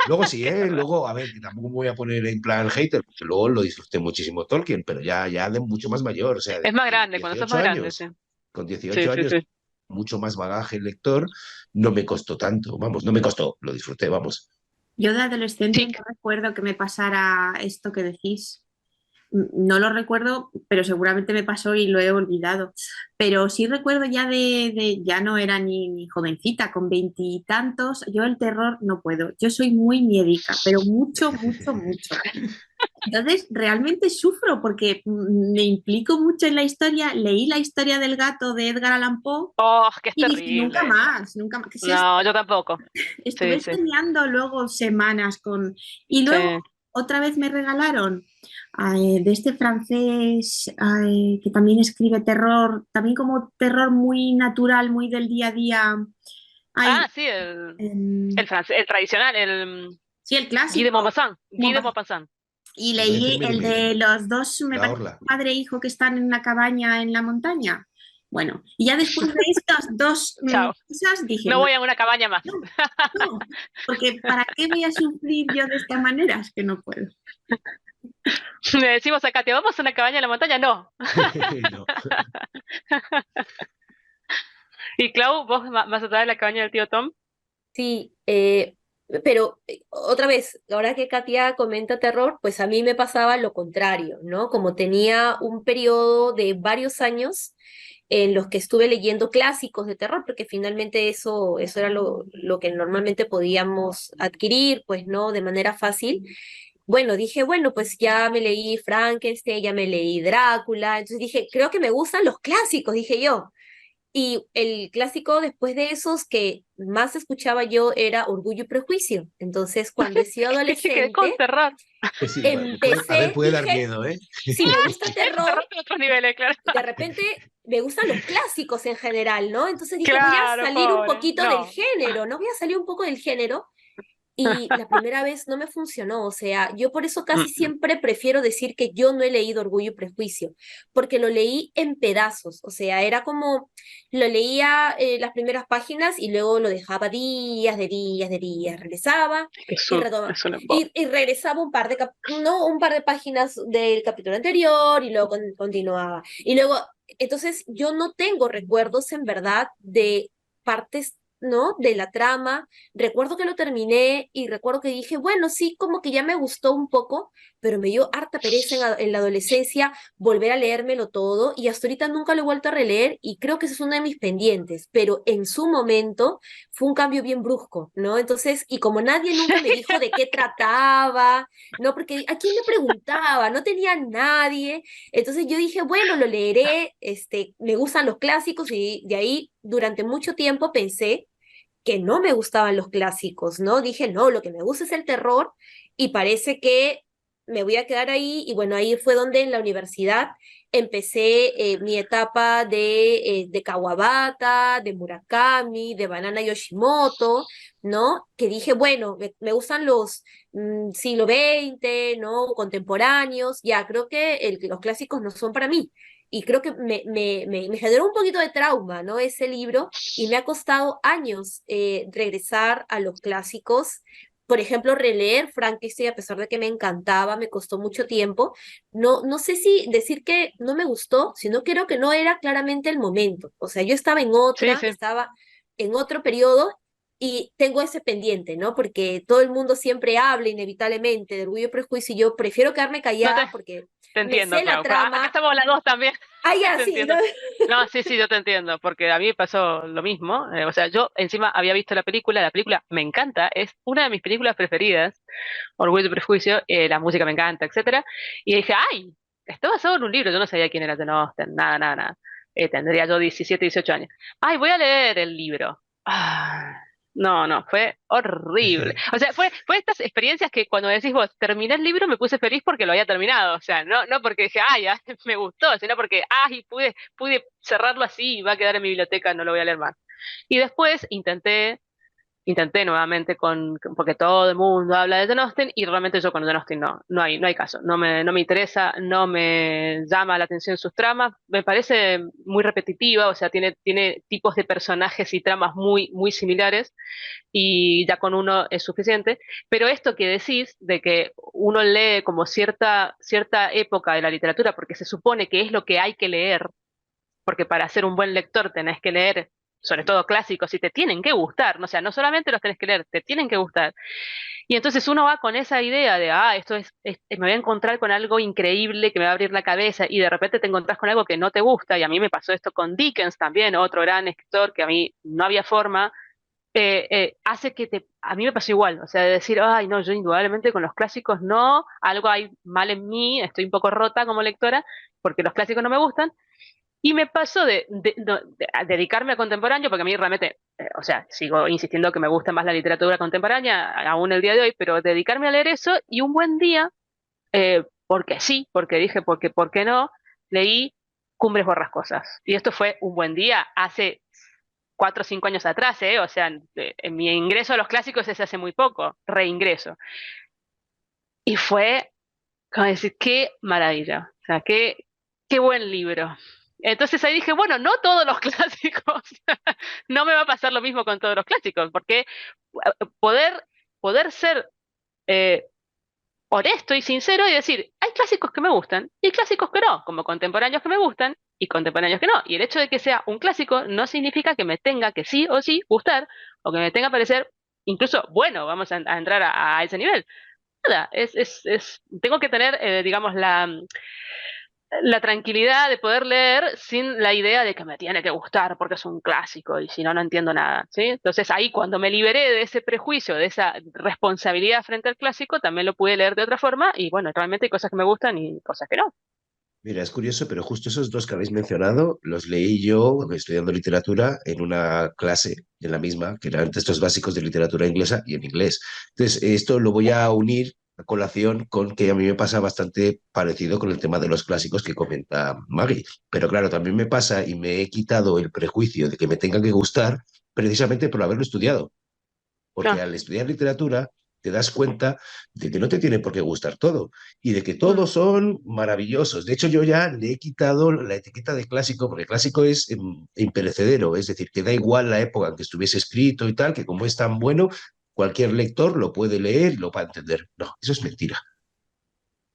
Luego sí, Qué verdad. luego, a ver, que tampoco me voy a poner en plan hater, porque luego lo disfruté muchísimo Tolkien, pero ya de mucho más mayor, o sea, Es más de grande, cuando sos 18 más grande, sí. años, con Sí, 18 sí, años, sí. mucho más bagaje lector, no me costó tanto, vamos, no me costó, lo disfruté, vamos. Yo de adolescente Sí, no recuerdo que me pasara esto que decís. No lo recuerdo, pero seguramente me pasó y lo he olvidado. Pero sí recuerdo ya ya no era ni jovencita, con veintitantos, yo el terror no puedo. Yo soy muy miedica, pero mucho, mucho, mucho. Entonces, realmente sufro porque me implico mucho en la historia. Leí la historia del gato de Edgar Allan Poe oh, que es y dije, nunca terrible. más, nunca más. No, yo tampoco. Sí, Estuve sí, soñando luego semanas con... Y sí. luego otra vez me regalaron de este francés que también escribe terror, también como terror muy natural, muy del día a día. Ah, Ay, sí, em, el tradicional, sí, el Guy de clásico. Maupassant. Guy de Maupassant. Y El rey leí Fermín el de los dos, me la parece, orla. padre e hijo que están en una cabaña en la montaña. Bueno, y ya después de estas dos Chao. cosas dije, No no, voy a una cabaña más. no, no, porque ¿para qué voy a sufrir yo de esta manera? Es que no puedo. Le decimos a Katia, ¿vamos a una cabaña en la montaña? No. No. Y Clau, ¿vos vas a traer la cabaña del tío Tom? Sí, pero otra vez, ahora que Katia comenta terror, pues a mí me pasaba lo contrario, ¿no? Como tenía un periodo de varios años en los que estuve leyendo clásicos de terror, porque finalmente eso era lo que normalmente podíamos adquirir, pues, ¿no? De manera fácil. Bueno, dije, bueno, pues ya me leí Frankenstein, ya me leí Drácula, entonces dije, creo que me gustan los clásicos, dije yo. Y el clásico después de esos que más escuchaba yo era Orgullo y Prejuicio. Entonces, cuando he sido Que se quedé con adolescente, terror. Sí, a ver, empecé, puede dar dije, miedo, ¿eh? si me gusta terror, Terror de otros niveles, claro. de repente me gustan los clásicos en general, ¿no? Entonces dije, voy a Claro, salir un pobre. poquito del No. género, ¿no? Voy a salir un poco del género y la primera vez no me funcionó, o sea, yo por eso casi Mm. siempre prefiero decir que yo no he leído Orgullo y Prejuicio, porque lo leí en pedazos, o sea, era como, lo leía las primeras páginas y luego lo dejaba días, regresaba Es y, un, retoma- es un embole. y regresaba no, un par de páginas del capítulo anterior y luego continuaba. Y luego, entonces yo no tengo recuerdos en verdad de partes, ¿no? De la trama. Recuerdo que lo terminé y recuerdo que dije, bueno, sí, como que ya me gustó un poco, pero me dio harta pereza en la adolescencia volver a leérmelo todo y hasta ahorita nunca lo he vuelto a releer y creo que ese es uno de mis pendientes, pero en su momento fue un cambio bien brusco, ¿no? Entonces, y como nadie nunca me dijo de qué trataba, ¿no? Porque a quién le preguntaba, no tenía nadie, entonces yo dije, bueno, lo leeré, me gustan los clásicos y de ahí durante mucho tiempo pensé que no me gustaban los clásicos, ¿no? Dije, no, lo que me gusta es el terror y parece que me voy a quedar ahí. Y bueno, ahí fue donde en la universidad empecé mi etapa de Kawabata, de Murakami, de Banana Yoshimoto, ¿no? Que dije, bueno, me gustan los siglo XX, ¿no? Contemporáneos, ya creo que los clásicos no son para mí. Y creo que me generó un poquito de trauma, ¿no? Ese libro, y me ha costado años regresar a los clásicos. Por ejemplo, releer Frankenstein, a pesar de que me encantaba, me costó mucho tiempo. No, no sé si decir que no me gustó, sino creo que no era claramente el momento. O sea, yo Sí, sí. estaba en otro periodo y tengo ese pendiente, ¿no? Porque todo el mundo siempre habla inevitablemente de Orgullo y Prejuicio y yo prefiero quedarme No callada porque te me entiendo, sé la Clau. Pero acá trama. estamos las dos también. Ah, ya, Te sí, ¿no? entiendo. No, sí, sí, yo te entiendo, porque a mí me pasó lo mismo. O sea, yo encima había visto la película me encanta, es una de mis películas preferidas, Orgullo y Prejuicio, la música me encanta, etcétera. Y dije, ¡ay! Está basado en un libro, yo no sabía quién era Jane Austen, nada, nada, nada. Tendría yo 17, 18 años. ¡Ay, voy a leer el libro! Ah, no, no, fue horrible. O sea, fue estas experiencias que cuando decís vos, terminé el libro, me puse feliz porque lo había terminado. O sea, no porque dije, ay, ya, me gustó, sino porque, ay, pude cerrarlo así y va a quedar en mi biblioteca, no lo voy a leer más. Y después intenté nuevamente porque todo el mundo habla de Jane Austen y realmente yo con Jane Austen no hay caso, no me interesa, no me llama la atención sus tramas, me parece muy repetitiva, o sea, tiene tipos de personajes y tramas muy, muy similares y ya con uno es suficiente, pero esto que decís de que uno lee como cierta época de la literatura porque se supone que es lo que hay que leer, porque para ser un buen lector tenés que leer, sobre todo clásicos, y te tienen que gustar, ¿no? O sea, no solamente los tenés que leer, te tienen que gustar. Y entonces uno va con esa idea de, esto me voy a encontrar con algo increíble que me va a abrir la cabeza, y de repente te encontrás con algo que no te gusta, y a mí me pasó esto con Dickens también, otro gran escritor que a mí no había forma, hace a mí me pasó igual, o sea, de decir, ay, no, yo indudablemente con los clásicos no, algo hay mal en mí, estoy un poco rota como lectora, porque los clásicos no me gustan, y me pasó a dedicarme a contemporáneo, porque a mí realmente, o sea, sigo insistiendo que me gusta más la literatura contemporánea, aún el día de hoy, pero dedicarme a leer eso y un buen día, porque sí, porque dije, porque, ¿por qué no? Leí Cumbres Borrascosas. Y esto fue un buen día hace 4 o 5 años atrás, ¿eh? O sea, en mi ingreso a los clásicos es hace muy poco, reingreso. Y fue, como decir, qué maravilla, o sea, qué buen libro. Entonces ahí dije, bueno, no todos los clásicos, no me va a pasar lo mismo con todos los clásicos, porque poder, poder ser eh, honesto y sincero y decir, hay clásicos que me gustan y clásicos que no, como contemporáneos que me gustan y contemporáneos que no. Y el hecho de que sea un clásico no significa que me tenga que sí o sí gustar o que me tenga que parecer incluso bueno, vamos a entrar a ese nivel. Nada, tengo que tener, digamos, la tranquilidad de poder leer sin la idea de que me tiene que gustar porque es un clásico y si no, no entiendo nada, ¿sí? Entonces ahí cuando me liberé de ese prejuicio, de esa responsabilidad frente al clásico, también lo pude leer de otra forma y bueno, realmente hay cosas que me gustan y cosas que no. Mira, es curioso, pero justo esos dos que habéis mencionado los leí yo estudiando literatura en una clase, en la misma, que eran textos básicos de literatura inglesa y en inglés. Entonces, esto lo voy a unir a colación con que a mí me pasa bastante parecido con el tema de los clásicos que comenta Maggie. Pero claro, también me pasa y me he quitado el prejuicio de que me tenga que gustar precisamente por haberlo estudiado. Porque No, al estudiar literatura te das cuenta de que no te tiene por qué gustar todo y de que mm, todos son maravillosos. De hecho, yo ya le he quitado la etiqueta de clásico, porque clásico es imperecedero, es decir, que da igual la época en que estuviese escrito y tal, que como es tan bueno, cualquier lector lo puede leer y lo va a entender. No, eso es mentira.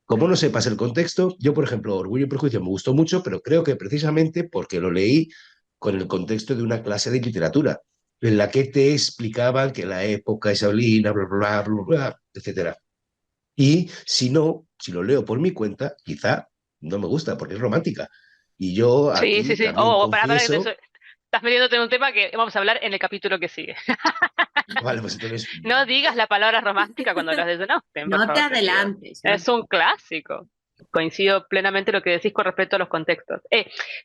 Como no sepas el contexto, yo, por ejemplo, Orgullo y Prejuicio me gustó mucho, pero creo que precisamente porque lo leí con el contexto de una clase de literatura, en la que te explicaban que la época isaulina, bla, bla, bla, bla, bla, etcétera. Y si no, si lo leo por mi cuenta, quizá no me gusta porque es romántica. Y yo sí, sí, aquí sí. también Para, confieso, estás metiéndote en un tema que vamos a hablar en el capítulo que sigue. vale, pues entonces, No digas la palabra romántica cuando hablas de Jane Austen, por No te favor, te pido. adelantes, no Es un clásico. Coincido plenamente lo que decís con respecto a los contextos.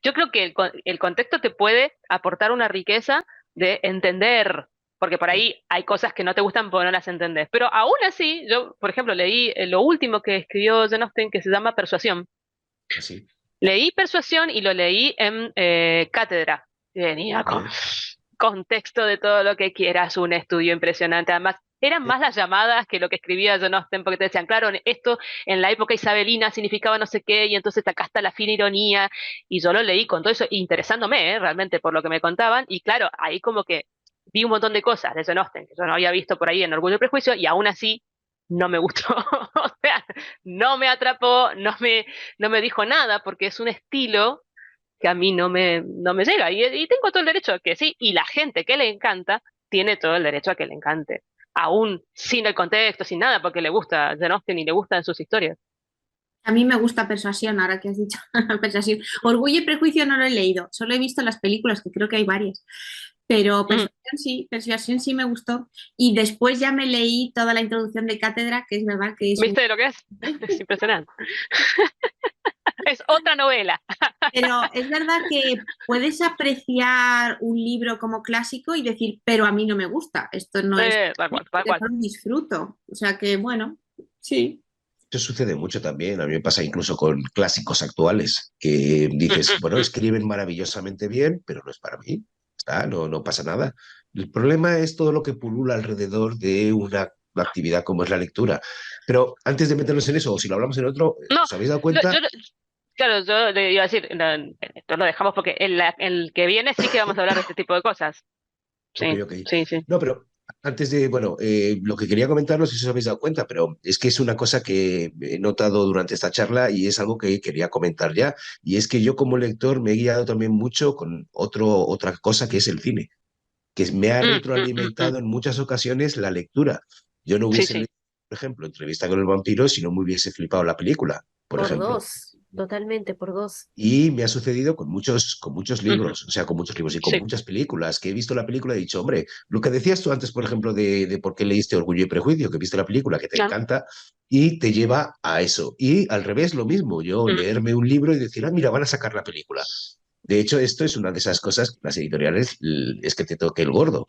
Yo creo que el contexto te puede aportar una riqueza de entender, porque por ahí hay cosas que no te gustan porque no las entendés. Pero aún así, yo, por ejemplo, leí lo último que escribió Jane Austen que se llama Persuasión. así, Leí Persuasión y lo leí en Cátedra. Y venía con ¿vale? contexto de todo lo que quieras, un estudio impresionante. Además, eran más las llamadas que lo que escribía John Austen, porque te decían, claro, esto en la época isabelina significaba no sé qué, y entonces acá está la fina ironía. Y yo lo leí con todo eso, interesándome, realmente, por lo que me contaban. Y claro, ahí como que vi un montón de cosas de John Austen que yo no había visto por ahí en Orgullo y Prejuicio, y aún así no me gustó. O sea, no me atrapó, no me dijo nada, porque es un estilo que a mí no me llega. Y tengo todo el derecho a que sí, y la gente que le encanta tiene todo el derecho a que le encante, aún sin el contexto, sin nada, porque le gusta Jane Austen y le gustan sus historias. A mí me gusta Persuasión, ahora que has dicho Persuasión. Orgullo y Prejuicio no lo he leído, solo he visto las películas, que creo que hay varias. Pero Mm, Persuasión sí me gustó. Y después ya me leí toda la introducción de Cátedra, que es verdad que es un... ¿Viste lo que es? Es impresionante. Es otra novela. Pero es verdad que puedes apreciar un libro como clásico y decir, pero a mí no me gusta, esto no es... Tal cual, tal cual. Después disfruto. O sea que, bueno, sí. Eso sucede mucho también, a mí me pasa incluso con clásicos actuales, que dices, bueno, escriben maravillosamente bien, pero no es para mí, está, no, no pasa nada. El problema es todo lo que pulula alrededor de una actividad como es la lectura. Pero antes de meternos en eso, o si lo hablamos en otro, No, ¿os habéis dado yo, cuenta? claro, yo le iba a decir, no, esto lo dejamos porque el que viene sí que vamos a hablar de este tipo de cosas. Ok, Sí, ok. sí, sí. No, pero antes de, bueno, lo que quería comentar, no sé si os habéis dado cuenta, pero es que es una cosa que he notado durante esta charla y es algo que quería comentar ya. Y es que yo como lector me he guiado también mucho con otra cosa que es el cine, que me ha Mm. retroalimentado en muchas ocasiones la lectura. Yo no Sí, hubiese sí. leído, por ejemplo, Entrevista con el vampiro si no me hubiese flipado la película, por Por ejemplo. dos, totalmente por dos. Y me ha sucedido con muchos Ujú. libros, o sea, con muchos libros y con Sí. muchas películas, que he visto la película y he dicho, hombre, lo que decías tú antes, por ejemplo, de por qué leíste Orgullo y Prejuicio, que viste la película, que te Ah, encanta, y te lleva a eso. Y al revés, lo mismo, yo mm, leerme un libro y decir, ah, mira, van a sacar la película. De hecho, esto es una de esas cosas, las editoriales, es que te toque el gordo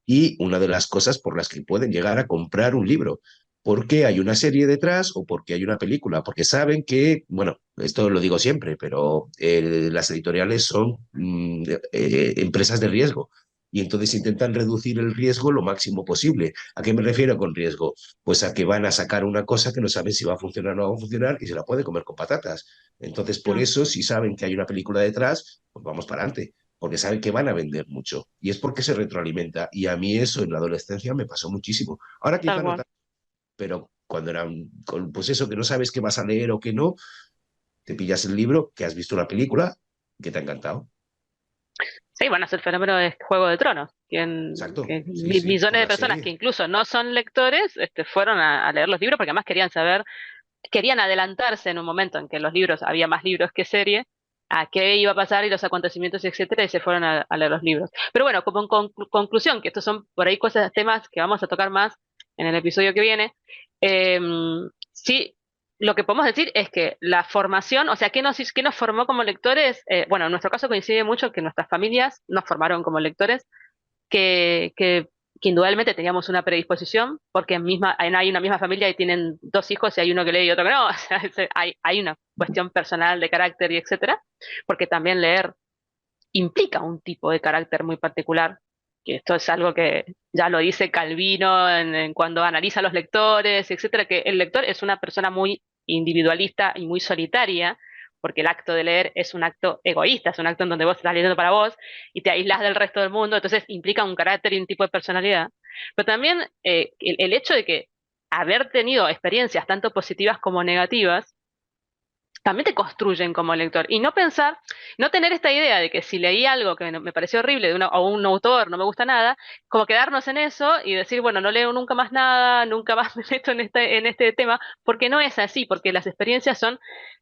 y una de las cosas por las que pueden llegar a comprar un libro. Porque hay una serie detrás o porque hay una película, porque saben que, bueno, esto lo digo siempre, pero las editoriales son empresas de riesgo y entonces intentan reducir el riesgo lo máximo posible. ¿A qué me refiero con riesgo? Pues a que van a sacar una cosa que no saben si va a funcionar o no va a funcionar y se la puede comer con patatas. Entonces, por No, eso, si saben que hay una película detrás, pues vamos para adelante porque saben que van a vender mucho y es porque se retroalimenta. Y a mí eso en la adolescencia me pasó muchísimo. Ahora tal quizá no cual. tanto, pero cuando pues eso, que no sabes qué vas a leer o qué no, te pillas el libro, que has visto la película, que te ha encantado. Sí, bueno, es el fenómeno de Juego de Tronos, Exacto, que sí, sí, millones con de la personas que serie. incluso no son lectores, fueron a leer los libros porque además querían saber querían adelantarse en un momento en que los libros, había más libros que serie, a qué iba a pasar y los acontecimientos, etcétera, y se fueron a leer los libros. Pero bueno, como en conclusión, que estos son por ahí cosas, temas que vamos a tocar más en el episodio que viene, sí, lo que podemos decir es que la formación, o sea, qué nos formó como lectores? Bueno, en nuestro caso coincide mucho que nuestras familias nos formaron como lectores, que, que, que indudablemente teníamos una predisposición, porque hay una misma familia y tienen dos hijos y hay uno que lee y otro que no. O sea, hay una cuestión personal de carácter y etcétera, porque también leer implica un tipo de carácter muy particular, que esto es algo que ya lo dice Calvino en cuando analiza a los lectores, etcétera, que el lector es una persona muy individualista y muy solitaria, porque el acto de leer es un acto egoísta, es un acto en donde vos estás leyendo para vos y te aislás del resto del mundo, entonces implica un carácter y un tipo de personalidad. Pero también el hecho de que haber tenido experiencias tanto positivas como negativas, también te construyen como lector. Y no pensar, no tener esta idea de que si leí algo que me pareció horrible o un autor, no me gusta nada, como quedarnos en eso y decir, bueno, no leo nunca más nada, nunca más me meto en este tema, porque no es así, porque las experiencias son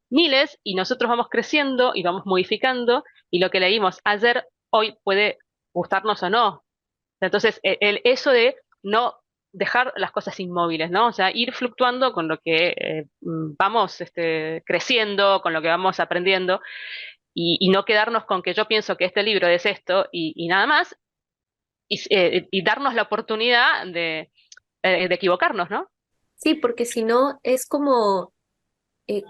miles y nosotros vamos creciendo y vamos modificando y lo que leímos ayer, hoy puede gustarnos o no. Entonces, eso de no dejar las cosas inmóviles, ¿no? O sea, ir fluctuando con lo que vamos creciendo, con lo que vamos aprendiendo, y no quedarnos con que yo pienso que este libro es esto y nada más, y darnos la oportunidad de equivocarnos, ¿no? Sí, porque si no es como, eh,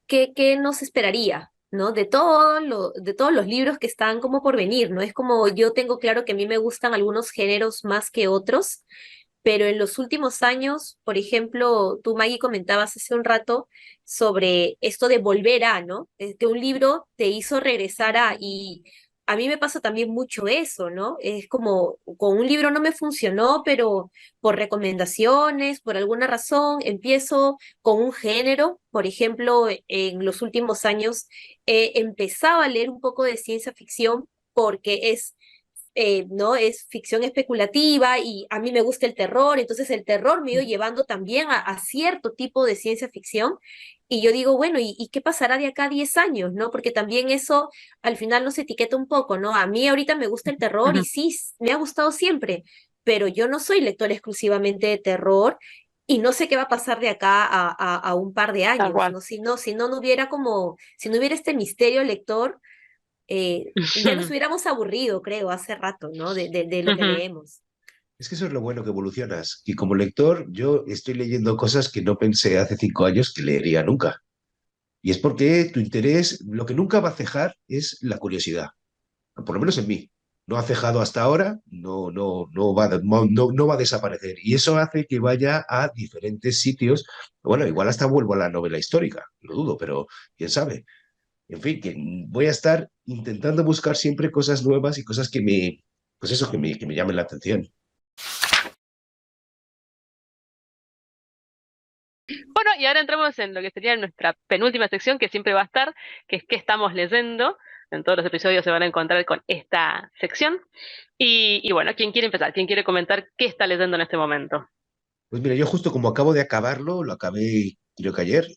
¿qué nos esperaría? ¿No? De todos los libros que están como por venir, ¿no? Es como yo tengo claro que a mí me gustan algunos géneros más que otros, pero en los últimos años, por ejemplo, tú, Maggie, comentabas hace un rato sobre esto de volver a, ¿no? Que un libro te hizo regresar a, y a mí me pasa también mucho eso, ¿no? Es como, con un libro no me funcionó, pero por recomendaciones, por alguna razón, empiezo con un género. Por ejemplo, en los últimos años he empezado a leer un poco de ciencia ficción porque ¿no? Es ficción especulativa y a mí me gusta el terror, entonces el terror me iba llevando también a cierto tipo de ciencia ficción y yo digo, bueno, ¿y qué pasará de acá a 10 años, ¿no? Porque también eso al final nos etiqueta un poco, ¿no? A mí ahorita me gusta el terror y Ujú. sí, me ha gustado siempre, pero yo no soy lector exclusivamente de terror. Y no sé qué va a pasar de acá a un par de Tal años, cual. ¿no? Si no, no hubiera como, si no hubiera este misterio lector, ya nos hubiéramos aburrido, creo, hace rato, ¿no? De lo que Ujú. leemos. Es que eso es lo bueno, que evolucionas. Y como lector, yo estoy leyendo cosas que no pensé hace 5 años que leería nunca. Y es porque tu interés, lo que nunca va a cejar es la curiosidad. Por lo menos en mí. No ha cejado hasta ahora, no va a desaparecer. Y eso hace que vaya a diferentes sitios. Bueno, igual hasta vuelvo a la novela histórica, lo dudo, pero quién sabe. En fin, que voy a estar intentando buscar siempre cosas nuevas y cosas pues eso, que me llamen la atención. Bueno, y ahora entramos en lo que sería nuestra penúltima sección, que siempre va a estar, que es qué estamos leyendo. En todos los episodios se van a encontrar con esta sección. Y bueno, ¿quién quiere empezar? ¿Quién quiere comentar qué está leyendo en este momento? Pues mira, yo justo como acabo de acabarlo, lo acabé creo que ayer,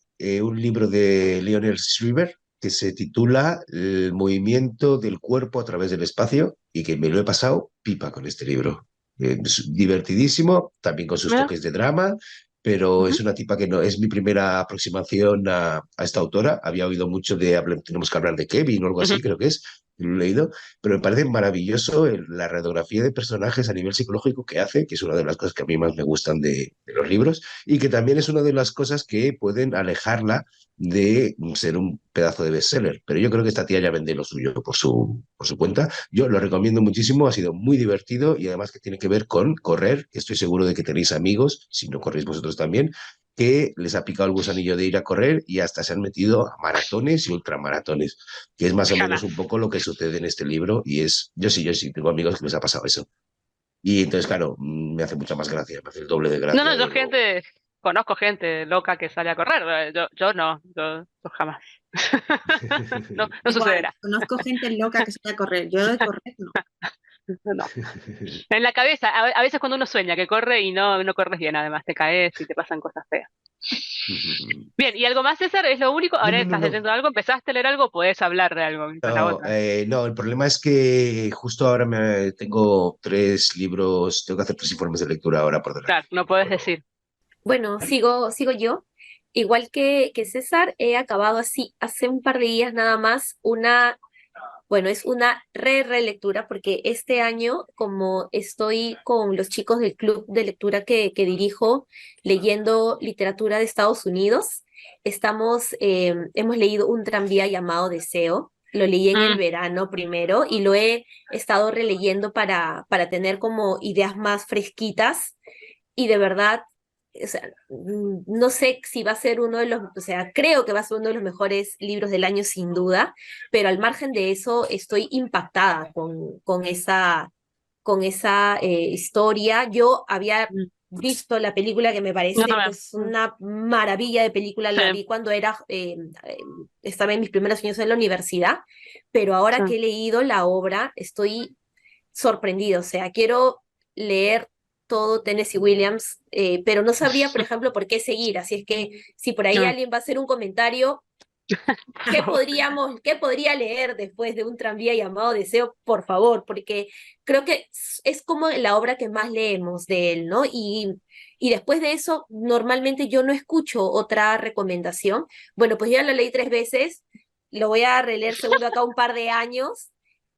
un libro de Lionel Shriver que se titula El movimiento del cuerpo a través del espacio y que me lo he pasado pipa con este libro. Es divertidísimo, también con sus Mira. toques de drama, pero Ujú. es una tipa que no es mi primera aproximación a esta autora. Había oído mucho de tenemos que hablar de Kevin o algo Ujú. así, creo que es, lo he leído, pero me parece maravilloso la radiografía de personajes a nivel psicológico que hace, que es una de las cosas que a mí más me gustan de los libros, y que también es una de las cosas que pueden alejarla de ser un pedazo de bestseller. Pero yo creo que esta tía ya vende lo suyo por su cuenta. Yo lo recomiendo muchísimo, ha sido muy divertido y además que tiene que ver con correr, que estoy seguro de que tenéis amigos, si no corréis vosotros también, que les ha picado el gusanillo de ir a correr y hasta se han metido a maratones y ultramaratones, que es más o menos un Jamás. poco lo que sucede en este libro y es, yo sí, tengo amigos que les ha pasado eso. Y entonces, claro, me hace mucha más gracia, me hace el doble de No, gracia no, yo verlo. conozco gente loca que sale a correr. Yo no, yo jamás. No, no Igual, sucederá. conozco gente loca que sale a correr. Yo de correr no. No. En la cabeza, a veces cuando uno sueña que corre y no corres bien, además te caes y te pasan cosas feas. Bien, ¿y algo más, César? ¿Es lo único? No, ¿Ahora no, no, estás no. leyendo algo? ¿Empezaste a leer algo? ¿Puedes hablar de algo con la No, otra? no, el problema es que justo ahora tengo 3 libros, tengo que hacer 3 informes de lectura ahora por delante. Claro, no No puedes puedo. decir. Bueno, sigo yo. Igual que César, he acabado así hace un par de días nada más bueno, es una relectura porque este año, como estoy con los chicos del club de lectura que dirijo, leyendo literatura de Estados Unidos, hemos leído Un tranvía llamado Deseo. Lo leí en el Mm, verano primero y lo he estado releyendo para tener como ideas más fresquitas y de verdad, o sea, no sé si va a ser uno de los, o sea, creo que va a ser uno de los mejores libros del año sin duda, pero al margen de eso estoy impactada con esa historia. Yo había Mm. visto la película que me yo parece también. pues una maravilla de película, Sí, la vi cuando estaba en mis primeros años en la universidad, pero sí. ahora que he leído la obra estoy sorprendido, o sea, quiero leer todo Tennessee Williams, pero no sabría, por ejemplo, por qué seguir, así es que si por ahí No, alguien va a hacer un comentario, por favor. qué podría leer después de Un tranvía llamado Deseo, por favor? Porque creo que es como la obra que más leemos de él, ¿no? Y después de eso, normalmente yo no escucho otra recomendación. Bueno, pues ya lo leí 3 veces, lo voy a releer seguro acá un par de años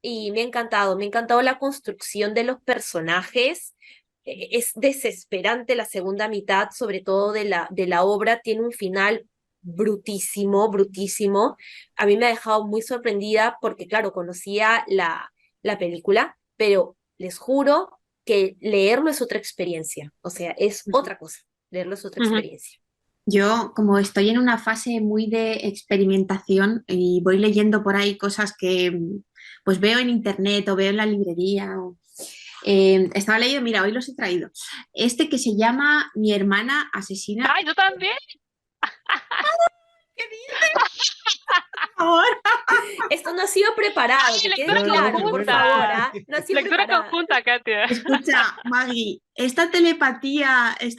y me ha encantado la construcción de los personajes. Es desesperante la segunda mitad, sobre todo de la obra, tiene un final brutísimo, brutísimo. A mí me ha dejado muy sorprendida porque, claro, conocía la película, pero les juro que leerlo es otra experiencia. O sea, es otra cosa. Leerlo es otra Ujú. experiencia. Yo, como estoy en una fase muy de experimentación y voy leyendo por ahí cosas que pues veo en internet o veo en la librería. Estaba leyendo, mira, hoy los he traído. Este que se llama Mi hermana asesina. ¡Ay, yo también! ¿Qué dices ahora? Esto no ha sido preparado, ¡Ay, que quede lectura No, no, claro, qué por bueno. favor, conjunta! ¿ah? No ha sido Lectura preparada. conjunta, Katia. Escucha, Maggie, esta telepatía, Eso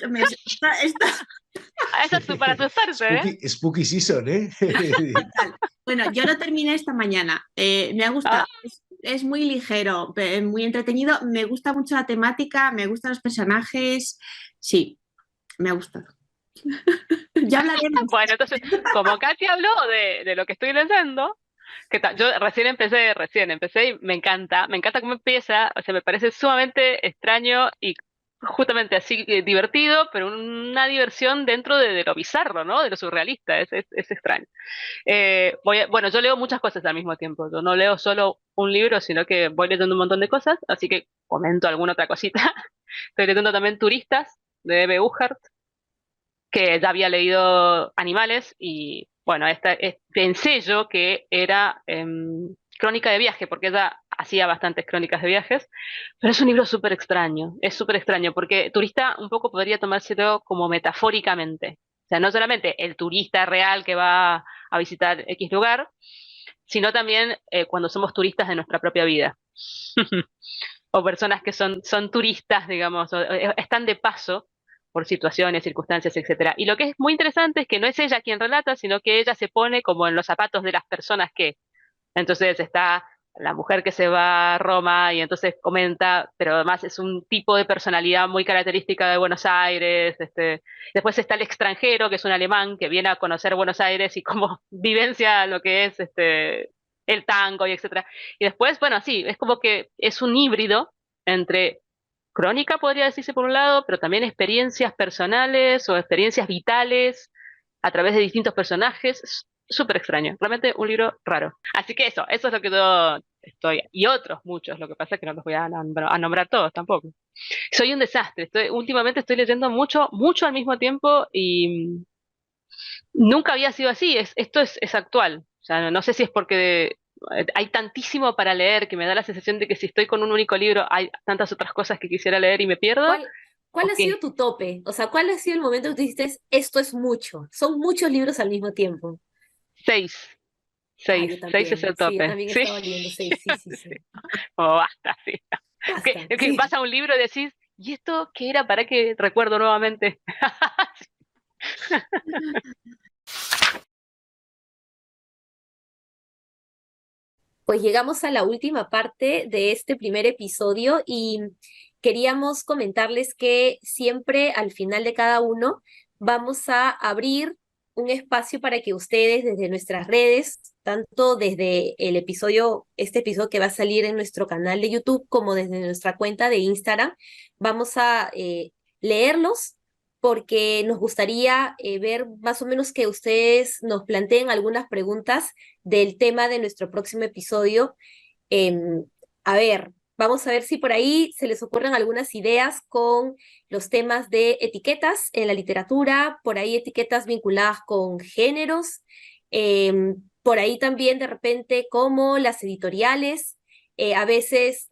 es para asustarse, ¿eh? Spooky season, ¿eh? fatal. Bueno, yo lo terminé esta mañana. Me ha Ah, gustado. Es muy ligero, muy entretenido. Me gusta mucho la temática, me gustan los personajes. Sí, me ha gustado. Ya hablaremos. bueno, entonces, como Katia habló de lo que estoy leyendo, yo recién empecé y me encanta cómo empieza, o sea, me parece sumamente extraño y justamente así divertido, pero una diversión dentro de lo bizarro, ¿no? De lo surrealista, es extraño. Bueno, yo leo muchas cosas al mismo tiempo, yo no leo solo un libro, sino que voy leyendo un montón de cosas, así que comento alguna otra cosita. Estoy leyendo también Turistas, de B. Uhart, que ya había leído Animales y bueno, pensé yo que era crónica de viaje, porque ella hacía bastantes crónicas de viajes, pero es un libro súper extraño, es súper extraño, porque turista un poco podría tomárselo como metafóricamente. O sea, no solamente el turista real que va a visitar X lugar, sino también cuando somos turistas de nuestra propia vida. O personas que son turistas, digamos, o están de paso por situaciones, circunstancias, etcétera. Y lo que es muy interesante es que no es ella quien relata, sino que ella se pone como en los zapatos de las personas que. Entonces está la mujer que se va a Roma y entonces comenta, pero además es un tipo de personalidad muy característica de Buenos Aires. Después está el extranjero, que es un alemán que viene a conocer Buenos Aires y como vivencia lo que es el tango y etcétera. Y después, bueno, sí, es como que es un híbrido entre crónica, podría decirse por un lado, pero también experiencias personales o experiencias vitales a través de distintos personajes. Es súper extraño, realmente un libro raro. Así que eso es lo que yo estoy, y otros muchos, lo que pasa es que no los voy a nombrar todos tampoco. Soy un desastre, últimamente estoy leyendo mucho, mucho al mismo tiempo y nunca había sido así, esto es actual. O sea, no sé si es porque hay tantísimo para leer que me da la sensación de que si estoy con un único libro hay tantas otras cosas que quisiera leer y me pierdo, ¿Cuál ¿o ha qué? sido tu tope? O sea, ¿cuál ha sido el momento que tú dijiste, esto es mucho? Son muchos libros al mismo tiempo. Seis, Ah, seis, yo seis es también. el Sí, yo tope. también Sí, estaba leyendo 6. Sí, sí, sí, sí. como basta, sí. Basta. Que Sí. vas a un libro y decís, ¿y esto qué era? ¿Para qué recuerdo nuevamente? Pues llegamos a la última parte de este primer episodio y queríamos comentarles que siempre al final de cada uno vamos a abrir un espacio para que ustedes desde nuestras redes, tanto desde este episodio que va a salir en nuestro canal de YouTube, como desde nuestra cuenta de Instagram, vamos a leerlos porque nos gustaría ver más o menos que ustedes nos planteen algunas preguntas del tema de nuestro próximo episodio. A ver, vamos a ver si por ahí se les ocurren algunas ideas con los temas de etiquetas en la literatura, por ahí etiquetas vinculadas con géneros, por ahí también de repente como las editoriales. A veces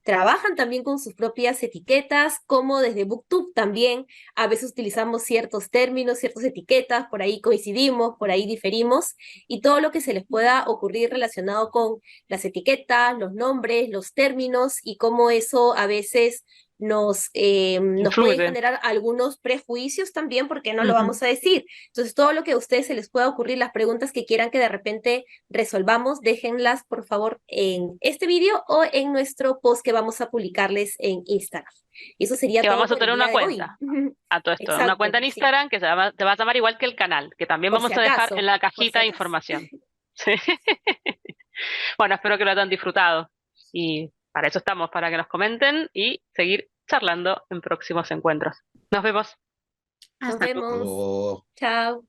trabajan también con sus propias etiquetas, como desde BookTube también, a veces utilizamos ciertos términos, ciertas etiquetas, por ahí coincidimos, por ahí diferimos, y todo lo que se les pueda ocurrir relacionado con las etiquetas, los nombres, los términos, y cómo eso a veces nos puede Influye. generar algunos prejuicios también, porque no lo vamos a decir. Entonces, todo lo que a ustedes se les pueda ocurrir, las preguntas que quieran que de repente resolvamos, déjenlas por favor en este vídeo o en nuestro post que vamos a publicarles en Instagram. Y eso sería Que todo vamos a por el tener día una de hoy. cuenta a todo esto, una Exacto, cuenta en sí. Instagram que te va a llamar igual que el canal, que también Por vamos si a dejar acaso, en la por si cajita de acaso. información. Sí. Bueno, espero que lo hayan disfrutado y para eso estamos, para que nos comenten y seguir charlando en próximos encuentros. Nos vemos. Nos Hasta vemos. Luego Chao.